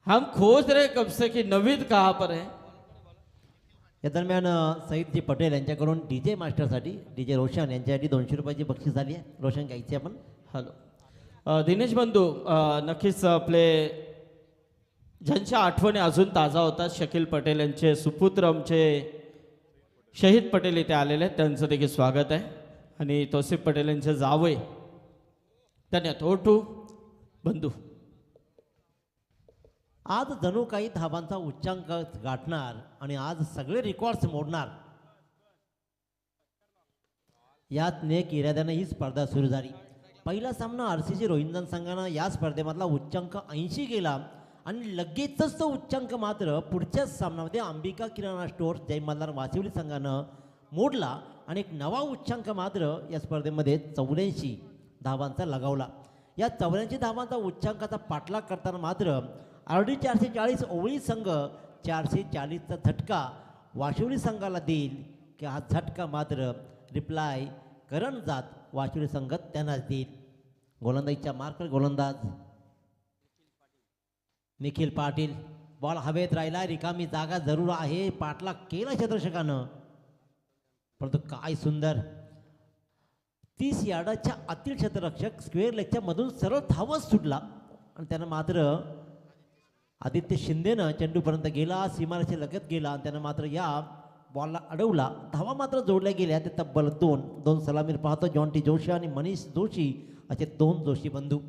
Speaker 2: हम खोज रहे कब से कि नवीद कहाँ पर है.
Speaker 3: या दरम्यान सईदजी पटेल यांच्याकडून DJ मास्टरसाठी DJ रोशन यांच्यासाठी 200 रुपयाची बक्षीस आली आहे. रोशन घ्यायची आपण.
Speaker 2: हॅलो दिनेश बंधू, नक्कीच आपले ज्यांच्या आठवणी अजून ताजा होतात, शकील पटेल यांचे सुपुत्र आमचे शहीद पटेल इथे आलेले आहेत, त्यांचं देखील स्वागत आहे. आणि तौसिफ पटेल यांचे जावई. धन्यवाद. ओटू बंधू.
Speaker 3: आज जणू काही धावांचा उच्चांक गाठणार आणि आज सगळे रेकॉर्ड्स मोडणार, यात नेक इराद्यानं ही स्पर्धा सुरू झाली. पहिला सामना RCC रोहिंदन संघानं या स्पर्धेमधला उच्चांक 80 गेला आणि लगेचच तो उच्चांक मात्र पुढच्याच सामन्यामध्ये अंबिका किराणा स्टोअर्स जय मल्हार वाशिवली संघानं मोडला आणि एक नवा उच्चांक मात्र या स्पर्धेमध्ये 84 धावांचा लगावला. या 84 धावांचा उच्चांकाचा पाठलाग करताना मात्र RD 440 ओवळी संघ 440चा झटका वाशिवली संघाला देईल की हा झटका मात्र रिप्लाय करंजात वाशिवली संघ त्यांनाच देईल. गोलंदाजीच्या मार्कर गोलंदाज निखिल पाटील. बॉल हवेत राहिला, रिकामी जागा जरूर आहे, पाठलाग केला क्षेत्ररक्षकानं, परंतु काय सुंदर 30 यार्डाच्या आतील क्षेत्ररक्षक स्क्वेअर लेगच्या मधून सरळ धावत सुटला आणि त्यानं मात्र आदित्य शिंदेनं चेंडूपर्यंत गेला, सीमारेषे लगत गेला आणि त्यानं मात्र या बॉलला अडवला. धावा मात्र जोडल्या गेल्या ते तब्बल 2 सलामीर पाहतो जॉन्टी जोशी आणि मनीष जोशी असे 2 जोशी बंधू.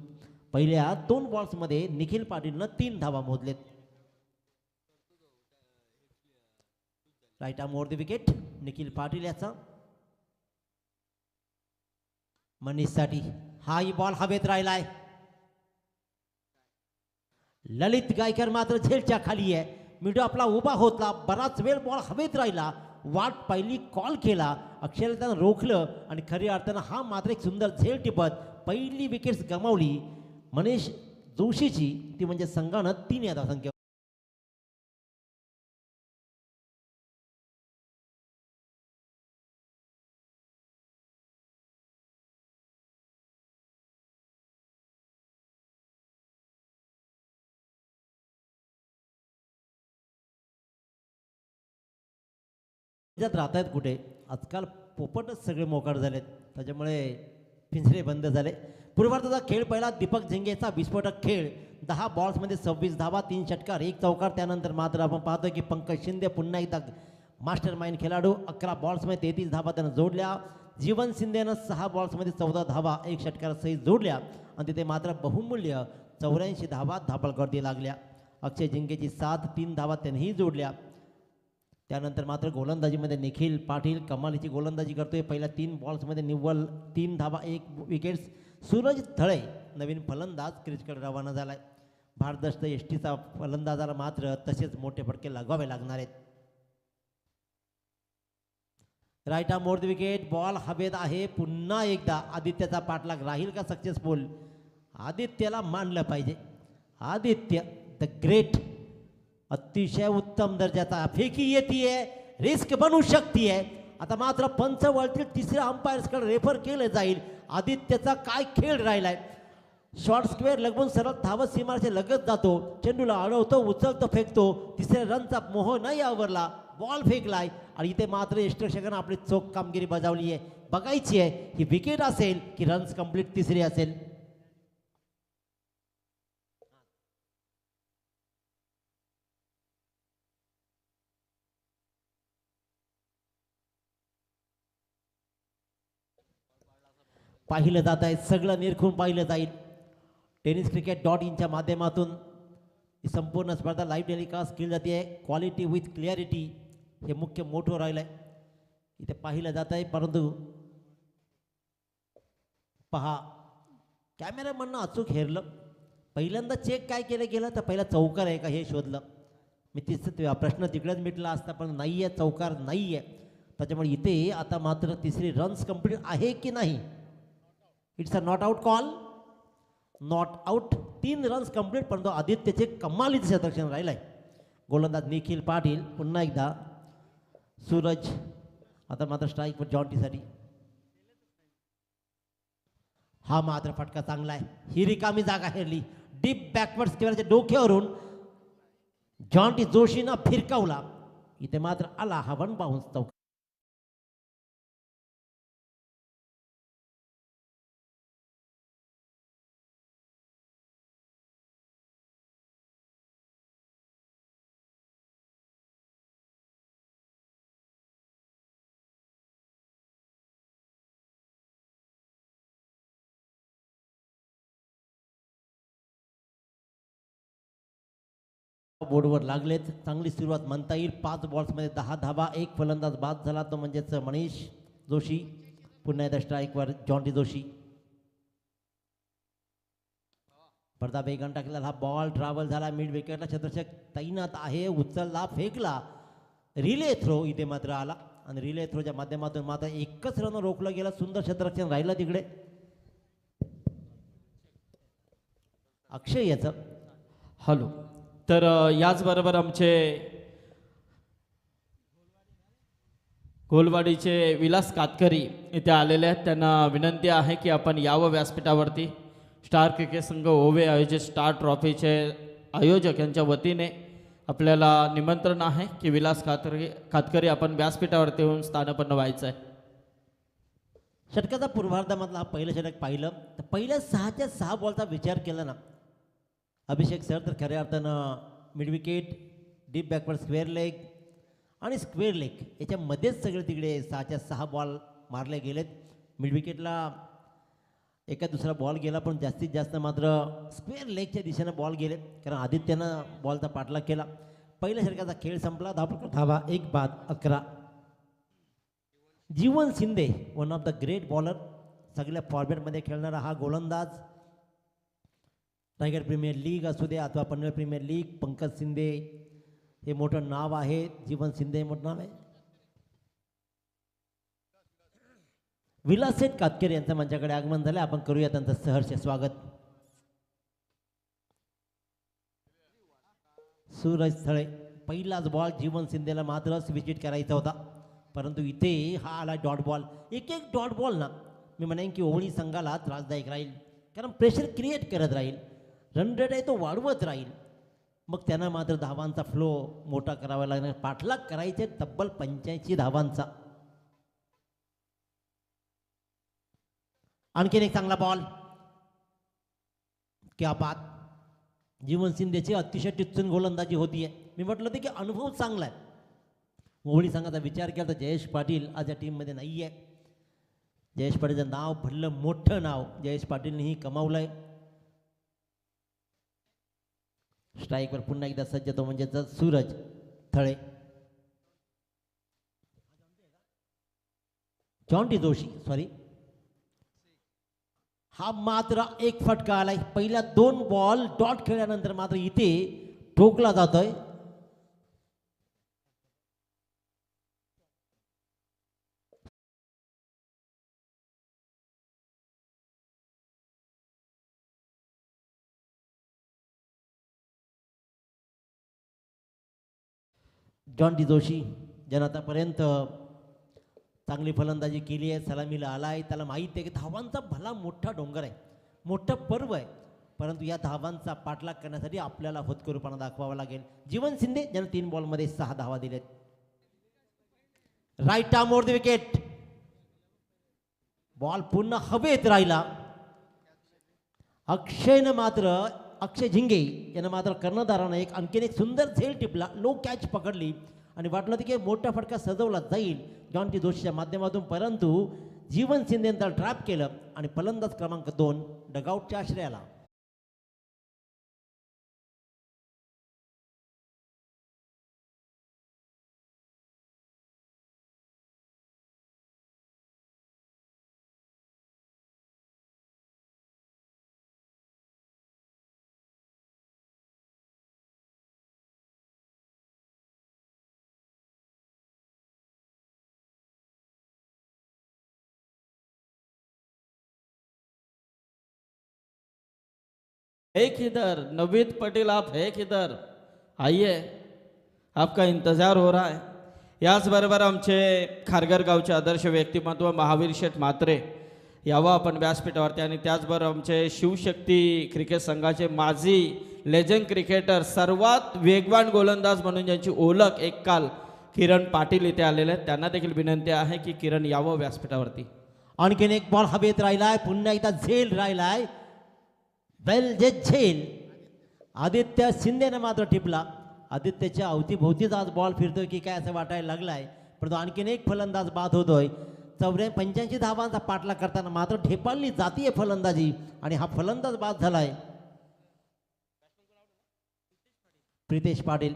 Speaker 3: पहिल्या 2 बॉल्समध्ये निखिल पाटीलनं 3 धावा मोजलेत. Right arm over the wicket Nikhil Patil याचा. मनीषसाठी हाही बॉल हवेत राहिलाय. ललित गायकर मात्र झेलच्या खाली आहे. मिडू आपला उभा होता, बराच वेळ बॉल हवेत राहिला, वाट पाहिली, कॉल केला, अक्षरशः त्यानं रोखलं आणि खऱ्या अर्थानं हा मात्र एक सुंदर झेल टिपत पहिली विकेट्स गमावली मनीष जोशीची. ती म्हणजे संघानं 3 या धावसंख्या. त्याच्यात राहत आहेत कुठे, आजकाल पोपटच सगळे मोकाट झालेत, त्याच्यामुळे पिंजरे बंद झाले. पूर्वार्धाचा खेळ पहिला दीपक झिंगेचा विस्फोटक खेळ. 10 बॉल्समध्ये 26 धावा, 3 षटकार, 1 चौकार. त्यानंतर मात्र आपण पाहतोय की पंकज शिंदे पुन्हा एकदा मास्टर माइंड खेळाडू. 11 बॉल्समध्ये 33 धावा त्यानं जोडल्या. जीवन शिंदेनं 6 बॉल्समध्ये 14 धावा, 1 षटकार सहित जोडल्या आणि तिथे मात्र बहुमूल्य 84 धावा धापलगर्दी लागल्या. अक्षय जिंकेची 7, 3 धावा त्यांनीही जोडल्या. त्यानंतर मात्र गोलंदाजीमध्ये निखिल पाटील कमालीची गोलंदाजी करतोय. पहिल्या 3 बॉल्समध्ये निव्वळ 3 धावा, 1 विकेट्स. सूरज थळे नवीन फलंदाज क्रीजकडे रवाना झालाय. भारदस्त एसटीचा फलंदाजाला मात्र तसेच मोठे फटके लगावे लागणार आहेत. Right arm more the wicket, ball हवेत आहे. पुन्हा एकदा आदित्यचा पाठलाग राहील का सक्सेसफुल? आदित्यला मानलं पाहिजे. आदित्य द ग्रेट, अतिशय उत्तम दर्जाचा फेकी येते, रिस्क बनवू शकते. आता मात्र पंच वळतील, तिसऱ्या अंपायर्सकडे रेफर केलं जाईल. आदित्यचा काय खेळ राहिलाय. शॉर्ट स्क्वेअर लगून सरळ धावत सीमारचे लगत जातो, चेंडूला अडवतो, उचलतो, फेकतो. तिसऱ्या रनचा मोह नाही आवरला, बॉल फेकलाय आणि इथे मात्र यष्टरक्षकानं आपली चोख कामगिरी बजावली आहे. बघायची आहे ही विकेट असेल की रन्स कंप्लीट तिसरी असेल. पाहिलं जात आहे, सगळं निरखून पाहिलं जाईल. tenniscricket.in माध्यमातून ही संपूर्ण स्पर्धा लाईव्ह टेलिकास्ट केली जाते. क्वालिटी विथ क्लिअरिटी हे मुख्य मोठं राहिलं आहे. इथे पाहिलं जात आहे, परंतु पहा कॅमेरामॅननं अचूक हेरलं. पहिल्यांदा चेक काय केलं गेलं तर पहिला चौकार आहे का हे शोधलं. मी तिसरं प्रश्न तिकडेच मिटला असता, पण नाही आहे, चौकार नाही आहे. त्याच्यामुळे इथे आता मात्र तिसरी रन्स कंप्लीट आहे की नाही. It's a not out call, not out. 3 runs complete, परंतु आदित्यचे कमालीचे शतरक्षण राहिलं आहे. गोलंदाज निखिल पाटील पुन्हा एकदा. सूरज आता मात्र स्ट्राईकवर जॉन्टीसाठी. हा मात्र फटका चांगला आहे. ही रिकामी जागा हेरली, डीप बॅकवर्ड स्क्वेअरच्या डोक्यावरून जॉन्टी जोशीनं फिरकावला. इथे मात्र आला हा 1 बाउन्स चौक. बोर्डवर लागलेत. चांगली सुरुवात म्हणता येईल. 5 बॉल्समध्ये 10 धावा, 1 फलंदाज बाद झाला, तो म्हणजेच मनीष जोशी. पुन्हा एकदा स्ट्राईकवर जॉन्टी जोशी. पडदा वेगान टाकलेला हा बॉल ट्रॅव्हल झाला मिड विकेटला. शतरक्षक तैनात आहे, उचलला, फेकला, रिले थ्रो इथे मात्र आला आणि रिले थ्रोच्या माध्यमातून मात्र एकच रन रोखलं गेलं. सुंदर शतरक्षण राहिलं तिकडे. अक्षय याचं
Speaker 2: हॅलो. तर याचबरोबर आमचे गोलवाडीचे विलास कातकरी इथे आलेले आहेत. त्यांना विनंती आहे की आपण यावं व्यासपीठावरती. स्टार क्रिकेट संघ ओवे आयोजित स्टार ट्रॉफीचे आयोजक यांच्या वतीने आपल्याला निमंत्रण आहे की विलास कातकरी आपण व्यासपीठावरती येऊन स्थानपन्न व्हायचं आहे.
Speaker 3: षटकाचा पूर्वार्धामधला हा पहिलं षटक पाहिलं तर पहिल्या 6च्या 6 बॉलचा विचार केला ना अभिषेक सर, तर खऱ्या अर्थानं mid wicket, deep backward square leg आणि स्क्वेअर लेग याच्यामध्येच सगळे तिकडे 6च्या 6 बॉल मारले गेलेत. मिड विकेटला एका दुसरा बॉल गेला, पण जास्तीत जास्त मात्र स्क्वेअर लेगच्या दिशेनं बॉल गेले, कारण आदित्यनं बॉलचा पाठलाग केला. पहिल्या षटकाचा खेळ संपला. धावा 1 बाद 11. Jeevan Shinde one of the great bowler, सगळ्या फॉर्मॅटमध्ये खेळणारा हा गोलंदाज रायगड प्रीमियर लीग असू दे अथवा पनवेल प्रीमियर लीग, पंकज शिंदे हे मोठं नाव आहे, जीवन शिंदे हे मोठं नाव आहे. विलास सेठ कातकर यांचं मंचाकडे आगमन झालं. आपण करूया त्यांचं सहर्ष स्वागत. सूरज थळे पहिलाच बॉल जीवन शिंदेला मात्र विकेट करायचा होता, परंतु इथे हा आला डॉट बॉल. एक एक डॉट बॉल ना मी म्हणेन की ओवळी संघाला त्रासदायक राहील, कारण प्रेशर क्रिएट करत राहील, रन रेट आहे तो वाढवत राहील. मग त्यांना मात्र धावांचा फ्लो मोठा करावा लागणार. पाठलाग करायचे तब्बल 85 धावांचा. आणखीन एक चांगला बॉल, क्या बात. जीवन शिंदेची अतिशय टिचून गोलंदाजी होतीये. मी म्हटलं होतं की अनुभव चांगला आहे. ओवळी संघाचा विचार केला तर जयेश पाटील आज या टीममध्ये नाही आहे. जयेश पाटीलचं नाव भरलं, मोठं नाव जयेश पाटीलनेही कमावलंय. स्ट्राईकवर पुन्हा एकदा सज्ज तो म्हणजे सूरज थळे. जॉन्टी जोशी सॉरी, हा मात्र एक फटका आलाय. पहिल्या 2 बॉल डॉट खेळल्यानंतर मात्र इथे ठोकला जातोय. जॉन्टी जोशी ज्यानं आतापर्यंत चांगली फलंदाजी केली आहे, सलामीला आला आहे, त्याला माहीत आहे की धावांचा भला मोठा डोंगर आहे, मोठं पर्व आहे, परंतु या धावांचा पाठलाग करण्यासाठी आपल्याला होतकरूपणा दाखवावा लागेल. जीवन शिंदे ज्यानं 3 बॉलमध्ये 6 धावा दिलेत. Right arm over the wicket. Ball पुन्हा हवेत राहिला. अक्षय झिंगे यानं मात्र कर्णधारानं आणखीन एक सुंदर झेल टिपला, लो कॅच पकडली आणि वाटलं होतं की मोठा फटका सजवला जाईल जॉन्टी जोशीच्या माध्यमातून, परंतु जीवन शिंदेनं त्याला ट्रॅप केलं आणि फलंदाज क्रमांक 2 डगआउटच्या आश्रयाला.
Speaker 2: है किधर नवीद पटेल, आप है किधर, आइए आपका इंतजार हो रहा है. याचबरोबर आमचे खारघर गावचे आदर्श व्यक्तिमत्व महावीर शेठ म्हात्रे यावं आपण व्यासपीठावरती, आणि त्याचबरोबर आमचे शिवशक्ती क्रिकेट संघाचे माजी लेजंड क्रिकेटर, सर्वात वेगवान गोलंदाज म्हणून ज्यांची ओळख एक काल किरण पाटील इथे आलेले आहेत, त्यांना देखील विनंती आहे की किरण यावं व्यासपीठावरती.
Speaker 3: आणखीन एक बॉल हवेत राहिलाय, पुन्हा एकदा झेल राहिलाय, वेल जे झेल आदित्य शिंदेनं मात्र टिपला. आदित्यच्या अवतीभोवतीच आज बॉल फिरतोय की काय असं वाटायला लागलाय, परंतु आणखीन एक फलंदाज बाद होतोय. 85 धावांचा पाठलाग करताना मात्र ढेपाळली जातीय फलंदाजी आणि हा फलंदाज बाद झालाय. प्रितेश पाटील.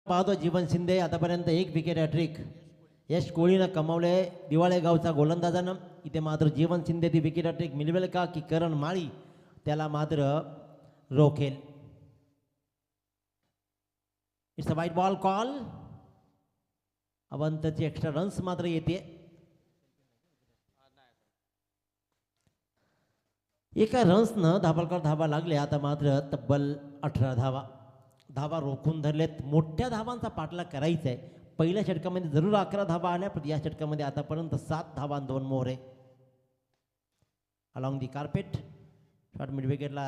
Speaker 3: पाहतो जीवन शिंदे आतापर्यंत 1 विकेट हॅट्रिक यश कोहलीनं कमावले दिवाळे गावचा गोलंदाजानं. इथे मात्र जीवन शिंदे ती विकेट हॅट्रिक मिळवेल का की करण माळी त्याला मात्र रोखेल. इट्स अ वाईट बॉल कॉल. अवंतची एक्स्ट्रा रन्स मात्र येते. एका रन्सनं धाबालकर धाबा लागले. आता मात्र तब्बल 18 धावा रोखून धरलेत. मोठ्या धावांचा पाठलाग करायचा आहे. पहिल्या षटकामध्ये जरूर 11 धावा आल्या, पण या षटकामध्ये आतापर्यंत 7 धावा 2 मोहरे. Along the carpet shot mid विकेटला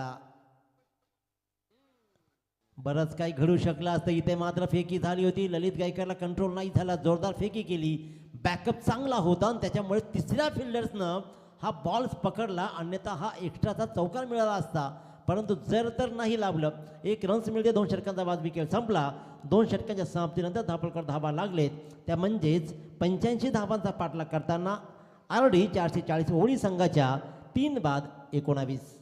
Speaker 3: बरंच काही घडू शकलं असतं. इथे मात्र फेकी झाली होती. ललित गायकरला कंट्रोल नाही झाला, जोरदार फेकी केली. बॅकअप चांगला होता आणि त्याच्यामुळे तिसऱ्या फिल्डर्सनं हा बॉल पकडला, अन्यथा हा एक्स्ट्राचा चौकार मिळाला असता. परंतु जर तर नाही लाभलं, 1 रन्स मिळते. 2 षटकांचा वाजवी खेळ संपला. 2 षटकांच्या समाप्तीनंतर धापडकर धाबा लागलेत. त्या म्हणजेच 85 धाबांचा पाठलाग करताना आरडी 440 होळी संघाच्या 3 बाद 19.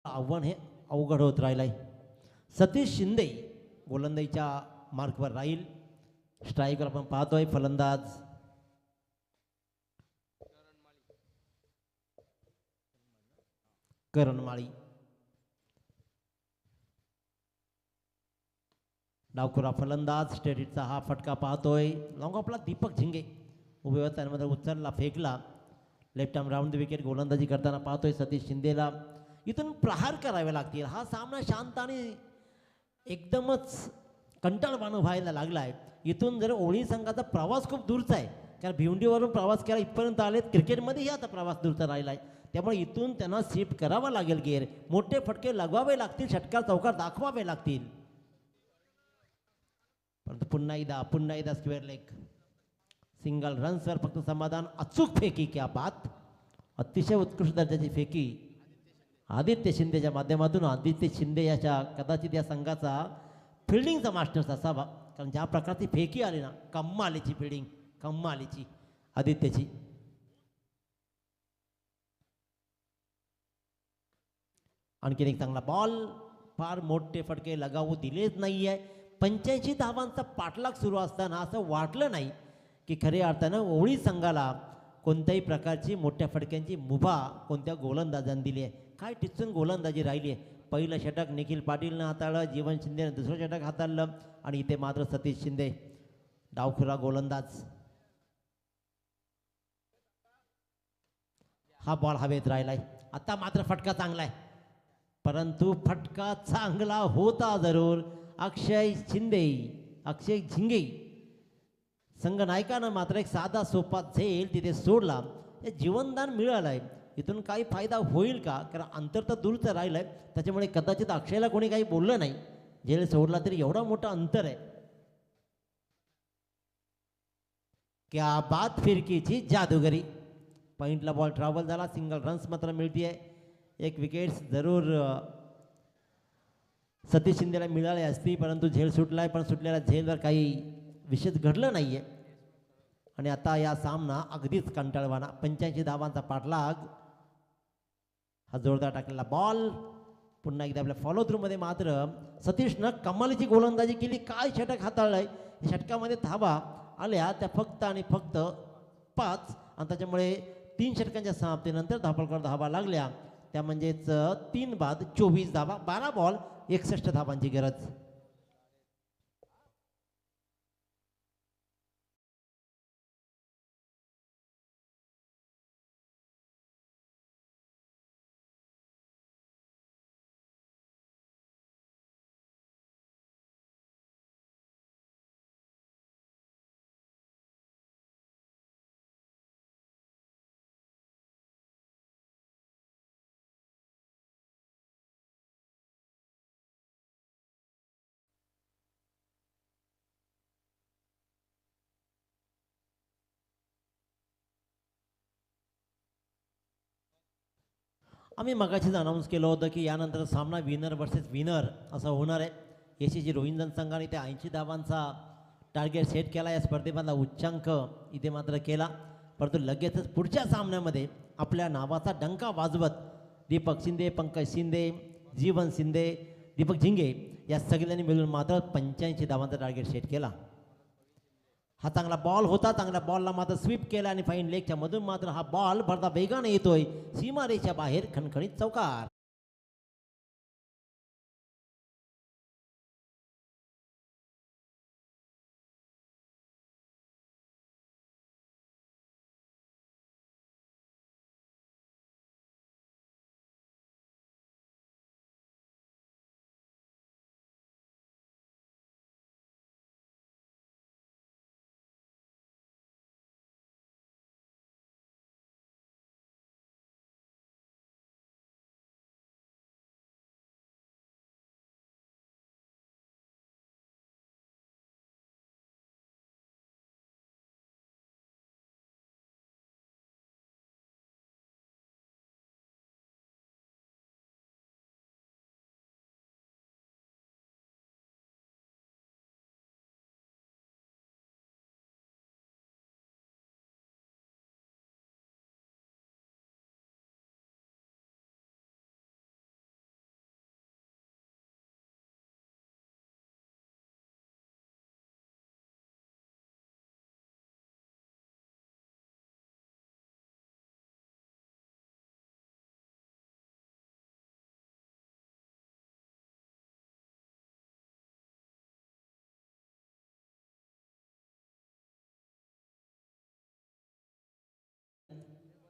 Speaker 3: आव्हान हे अवघड होत राहिलंय. सतीश शिंदे गोलंदाजीच्या मार्कवर राहील. स्ट्राईकवर आपण पाहतोय फलंदाज करणमाळी. डावखुरा फलंदाज स्टेडीचा हा फटका पाहतोय. लॉंग ऑफला दीपक झिंगे उभे होत त्यामध्ये उचलला, फेकला. Left arm round the wicket गोलंदाजी करताना पाहतोय सतीश शिंदेला. इथून प्रहार करावे लागतील. हा सामना शांत आणि एकदमच कंटाळवाणं व्हायला लागला आहे. इथून जर ओळी संघाचा प्रवास खूप दूरचा आहे, कारण भिवंडीवरून प्रवास केला इथपर्यंत आलेत. क्रिकेटमध्येही आता प्रवास दूरचा राहिला आहे. त्यामुळे इथून त्यांना शिफ्ट करावा लागेल गेअर. मोठे फटके लगवावे लागतील, षटकार चौकार दाखवावे लागतील. परंतु पुन्हा एकदा स्क्वेअर लेग. सिंगल रन्सवर फक्त समाधान. अचूक फेकी, क्या बात, अतिशय उत्कृष्ट दर्जाची फेकी आदित्य शिंदेच्या माध्यमातून. आदित्य शिंदे याच्या कदाचित या संघाचा फिल्डिंगचा मास्टर्स असावा, कारण ज्या प्रकारची फेकी आली ना, कम्मालीची फिल्डिंग, कम्मालीची आदित्यची. आणखीन एक चांगला बॉल. फार मोठे फटके लगावू दिलेच नाही आहे. 85 धावांचा पाठलाग सुरू असताना असं वाटलं नाही की खऱ्या अर्थानं ओळी संघाला कोणत्याही प्रकारची मोठ्या फटक्यांची मुभा कोणत्या गोलंदाजांनी दिली आहे. काय टिचून गोलंदाजी राहिली आहे. पहिलं षटक निखिल पाटीलनं हाताळलं, जीवन शिंदेनं दुसरं षटक हाताळलं आणि इथे मात्र सतीश शिंदे डावखुरा गोलंदाज. हा बॉल हवेत राहिलाय. आता मात्र फटका चांगला आहे, परंतु फटका चांगला होता जरूर. अक्षय झिंगे संघ नायकानं मात्र एक साधा सोपा झेल तिथे सोडला. हे जीवनदान मिळालंय. इथून काही फायदा होईल का, कारण अंतर तर दूरचं राहिलंय. त्याच्यामुळे कदाचित अक्षयला कोणी काही बोललं नाही. झेल सोडला तरी एवढा मोठा अंतर आहे. क्या बात, फिरकीची जादूगरी. पॉइंटला बॉल ट्रॅव्हल झाला. सिंगल रन्स मात्र मिळतीये. 1 विकेट्स जरूर सतीश शिंदेला मिळाली असती, परंतु झेल सुटलाय. पण सुटलेल्या झेलवर काही विशेष घडलं नाहीये. आणि आता या सामना अगदीच कंटाळवाणा. 85 धावांचा पाठलाग. हा जोरदार टाकलेला बॉल. पुन्हा एकदा आपल्या फॉलो थ्रू मध्ये मात्र सतीशनं कमालीची गोलंदाजी केली. काय षटक हाताळलंय. षटकामध्ये धावा आल्या त्या फक्त आणि फक्त 5, आणि त्याच्यामुळे 3 षटकांच्या समाप्तीनंतर धापडकर धावा लागल्या. त्या म्हणजेच 3 बाद 24 धावा. 12 बॉल 61 धावांची गरज. आम्ही मगाशीच अनाऊन्स केलं होतं की यानंतर सामना विनर वर्सेस विनर असा होणार आहे. यशस्वी रोहिंजन संघाने ते 80 धावांचा टार्गेट सेट केला. या स्पर्धेमधला उच्चांक इथे मात्र केला, परंतु लगेचच पुढच्या सामन्यामध्ये आपल्या नावाचा डंका वाजवत दीपक शिंदे, पंकज शिंदे, जीवन शिंदे, दीपक झिंगे या सगळ्यांनी मिळून मात्र 85 धावांचा टार्गेट सेट केला. हा चांगला बॉल होता, चांगल्या बॉलला मात्र स्वीप केला आणि फाईन लेगच्या मधून मात्र हा बॉल भरता वेगाने येतोय सीमारेषा बाहेर, खणखणीत चौकार.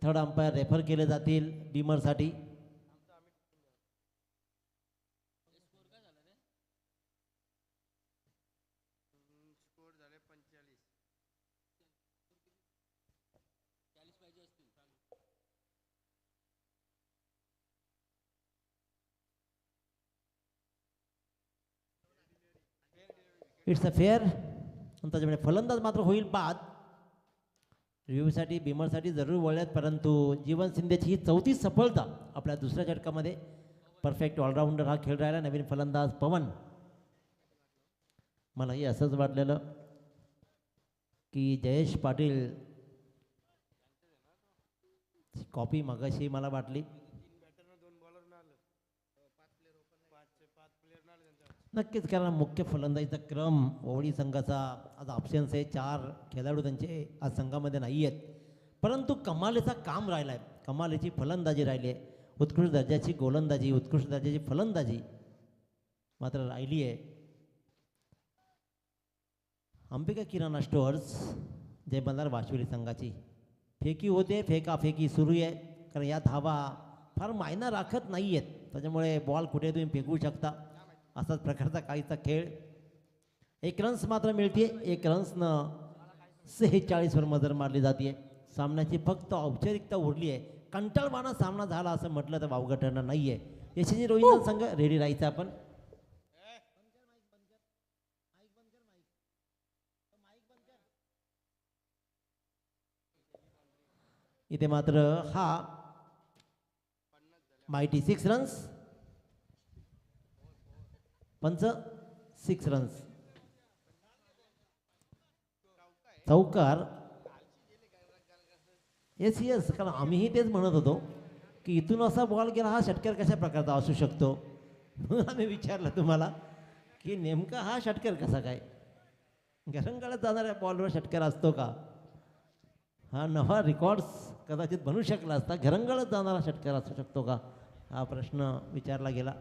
Speaker 3: थर्ड अंपायर रेफर केले जातील बिमरसाठी. It's a fair. त्याच्यामुळे फलंदाज मात्र होईल बाद. रिव्ह्यूसाठी बिमरसाठी जरूर वळल्यात, परंतु जीवन शिंदेची ही 34 सफलता आपल्या दुसऱ्या षटकामध्ये. परफेक्ट ऑलराऊंडर हा खेळ राहिला. नवीन फलंदाज पवन. मलाही असंच वाटलेलं की जयेश पाटील कॉपी मगाशी मला वाटली. नक्कीच, कारण मुख्य फलंदाजीचा क्रम ओवळी संघाचा आज ऑप्शन्स आहे. 4 खेळाडू त्यांचे आज संघामध्ये नाही आहेत, परंतु कमालीचा काम राहिला आहे. कमालीची फलंदाजी राहिली आहे. उत्कृष्ट दर्जाची गोलंदाजी, उत्कृष्ट दर्जाची फलंदाजी मात्र राहिली आहे. अंबिका किराणा स्टोअर्स जय मल्हार वाशिवली संघाची फेकी होते, फेकाफेकी सुरू आहे. कारण या धावा फार मायना राखत नाही आहेत, त्याच्यामुळे बॉल कुठे तुम्ही फेकू शकता, असाच प्रकारचा काहीचा खेळ. 1 रन्स मात्र मिळते. 1 रन्सनं 46 वर मजर मारली जाते. सामन्याची फक्त औपचारिकता उरली आहे. कंटाळवाणा सामना झाला असं म्हटलं तर वावगं ठरणार नाही आहे. यशस्वी रोहित संघ रेडी राहायचं आपण. इथे मात्र हा माहिती 6 रन्स, पंच 6 रन्स, चौकार. येस, कारण आम्हीही तेच म्हणत होतो की इथून असा बॉल गेला, हा षटकार कशा प्रकारचा असू शकतो. म्हणून आम्ही विचारलं तुम्हाला की नेमका हा षटकार कसा काय, घरंगाळ्यात जाणाऱ्या बॉलवर षटकार असतो का. हा नवा रेकॉर्ड्स कदाचित बनू शकला असता. घरंगाळात जाणारा षटकार असू शकतो का, हा प्रश्न विचारला गेला.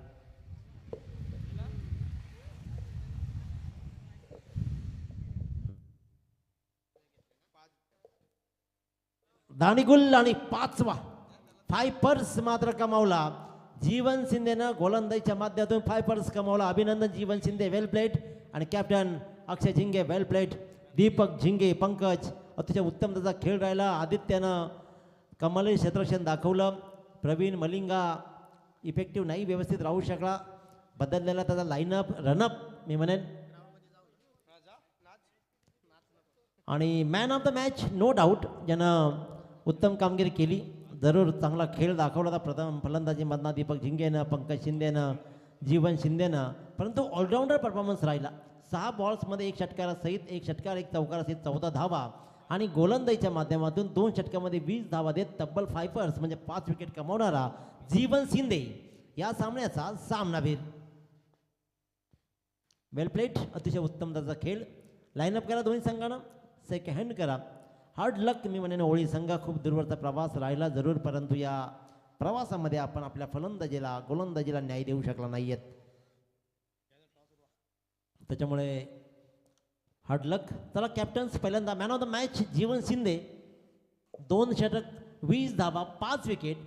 Speaker 3: दाणीगुल आणि 5वा 5 पर्स मात्र कमावला जीवन शिंदेनं. गोलंदाजीच्या माध्यमातून 5 पर्स कमावला. अभिनंदन जीवन शिंदे, वेल प्लेट. आणि कॅप्टन अक्षय झिंगे, वेल प्लेट. दीपक झिंगे, पंकज अतिशय उत्तम त्याचा खेळ राहिला. आदित्यनं कमाली क्षेत्ररक्षण दाखवलं. प्रवीण मलिंगा इफेक्टिव्ह नाही, व्यवस्थित राहू शकला. बदललेला त्याचा लाईनअप, रनअप मी म्हणेन. आणि man of the match no doubt ज्यानं उत्तम कामगिरी केली, जरूर चांगला खेळ दाखवला होता. प्रथम फलंदाजीमधनं दीपक झिंगेनं, पंकज शिंदेनं, जीवन शिंदेनं, परंतु ऑलराऊंडर परफॉर्मन्स राहिला. 6 बॉल्समध्ये 1 षटकारासहित, 1 षटकार 1 चौकारासहित 14 धावा. आणि गोलंदाजीच्या माध्यमातून 2 षटकामध्ये 20 धावा देत तब्बल 5 पर्स म्हणजे 5 विकेट कमावणारा जीवन शिंदे या सामन्याचा सामनावीर. वेल प्लेट, अतिशय उत्तम त्याचा खेळ. लाईनअप करा दोन्ही संघानं, सेकंड हँड करा. हार्ड लक मी म्हणेन. ओळी संघ खूप दूरवरचा प्रवास राहिला जरूर, परंतु या प्रवासामध्ये आपण आपल्या फलंदाजीला गोलंदाजीला न्याय देऊ शकला नाही आहेत. त्याच्यामुळे हार्ड लक. चला कॅप्टन्स, पहिल्यांदा मॅन ऑफ द मॅच जीवन शिंदे, 2 षटक 20 धावा 5 विकेट.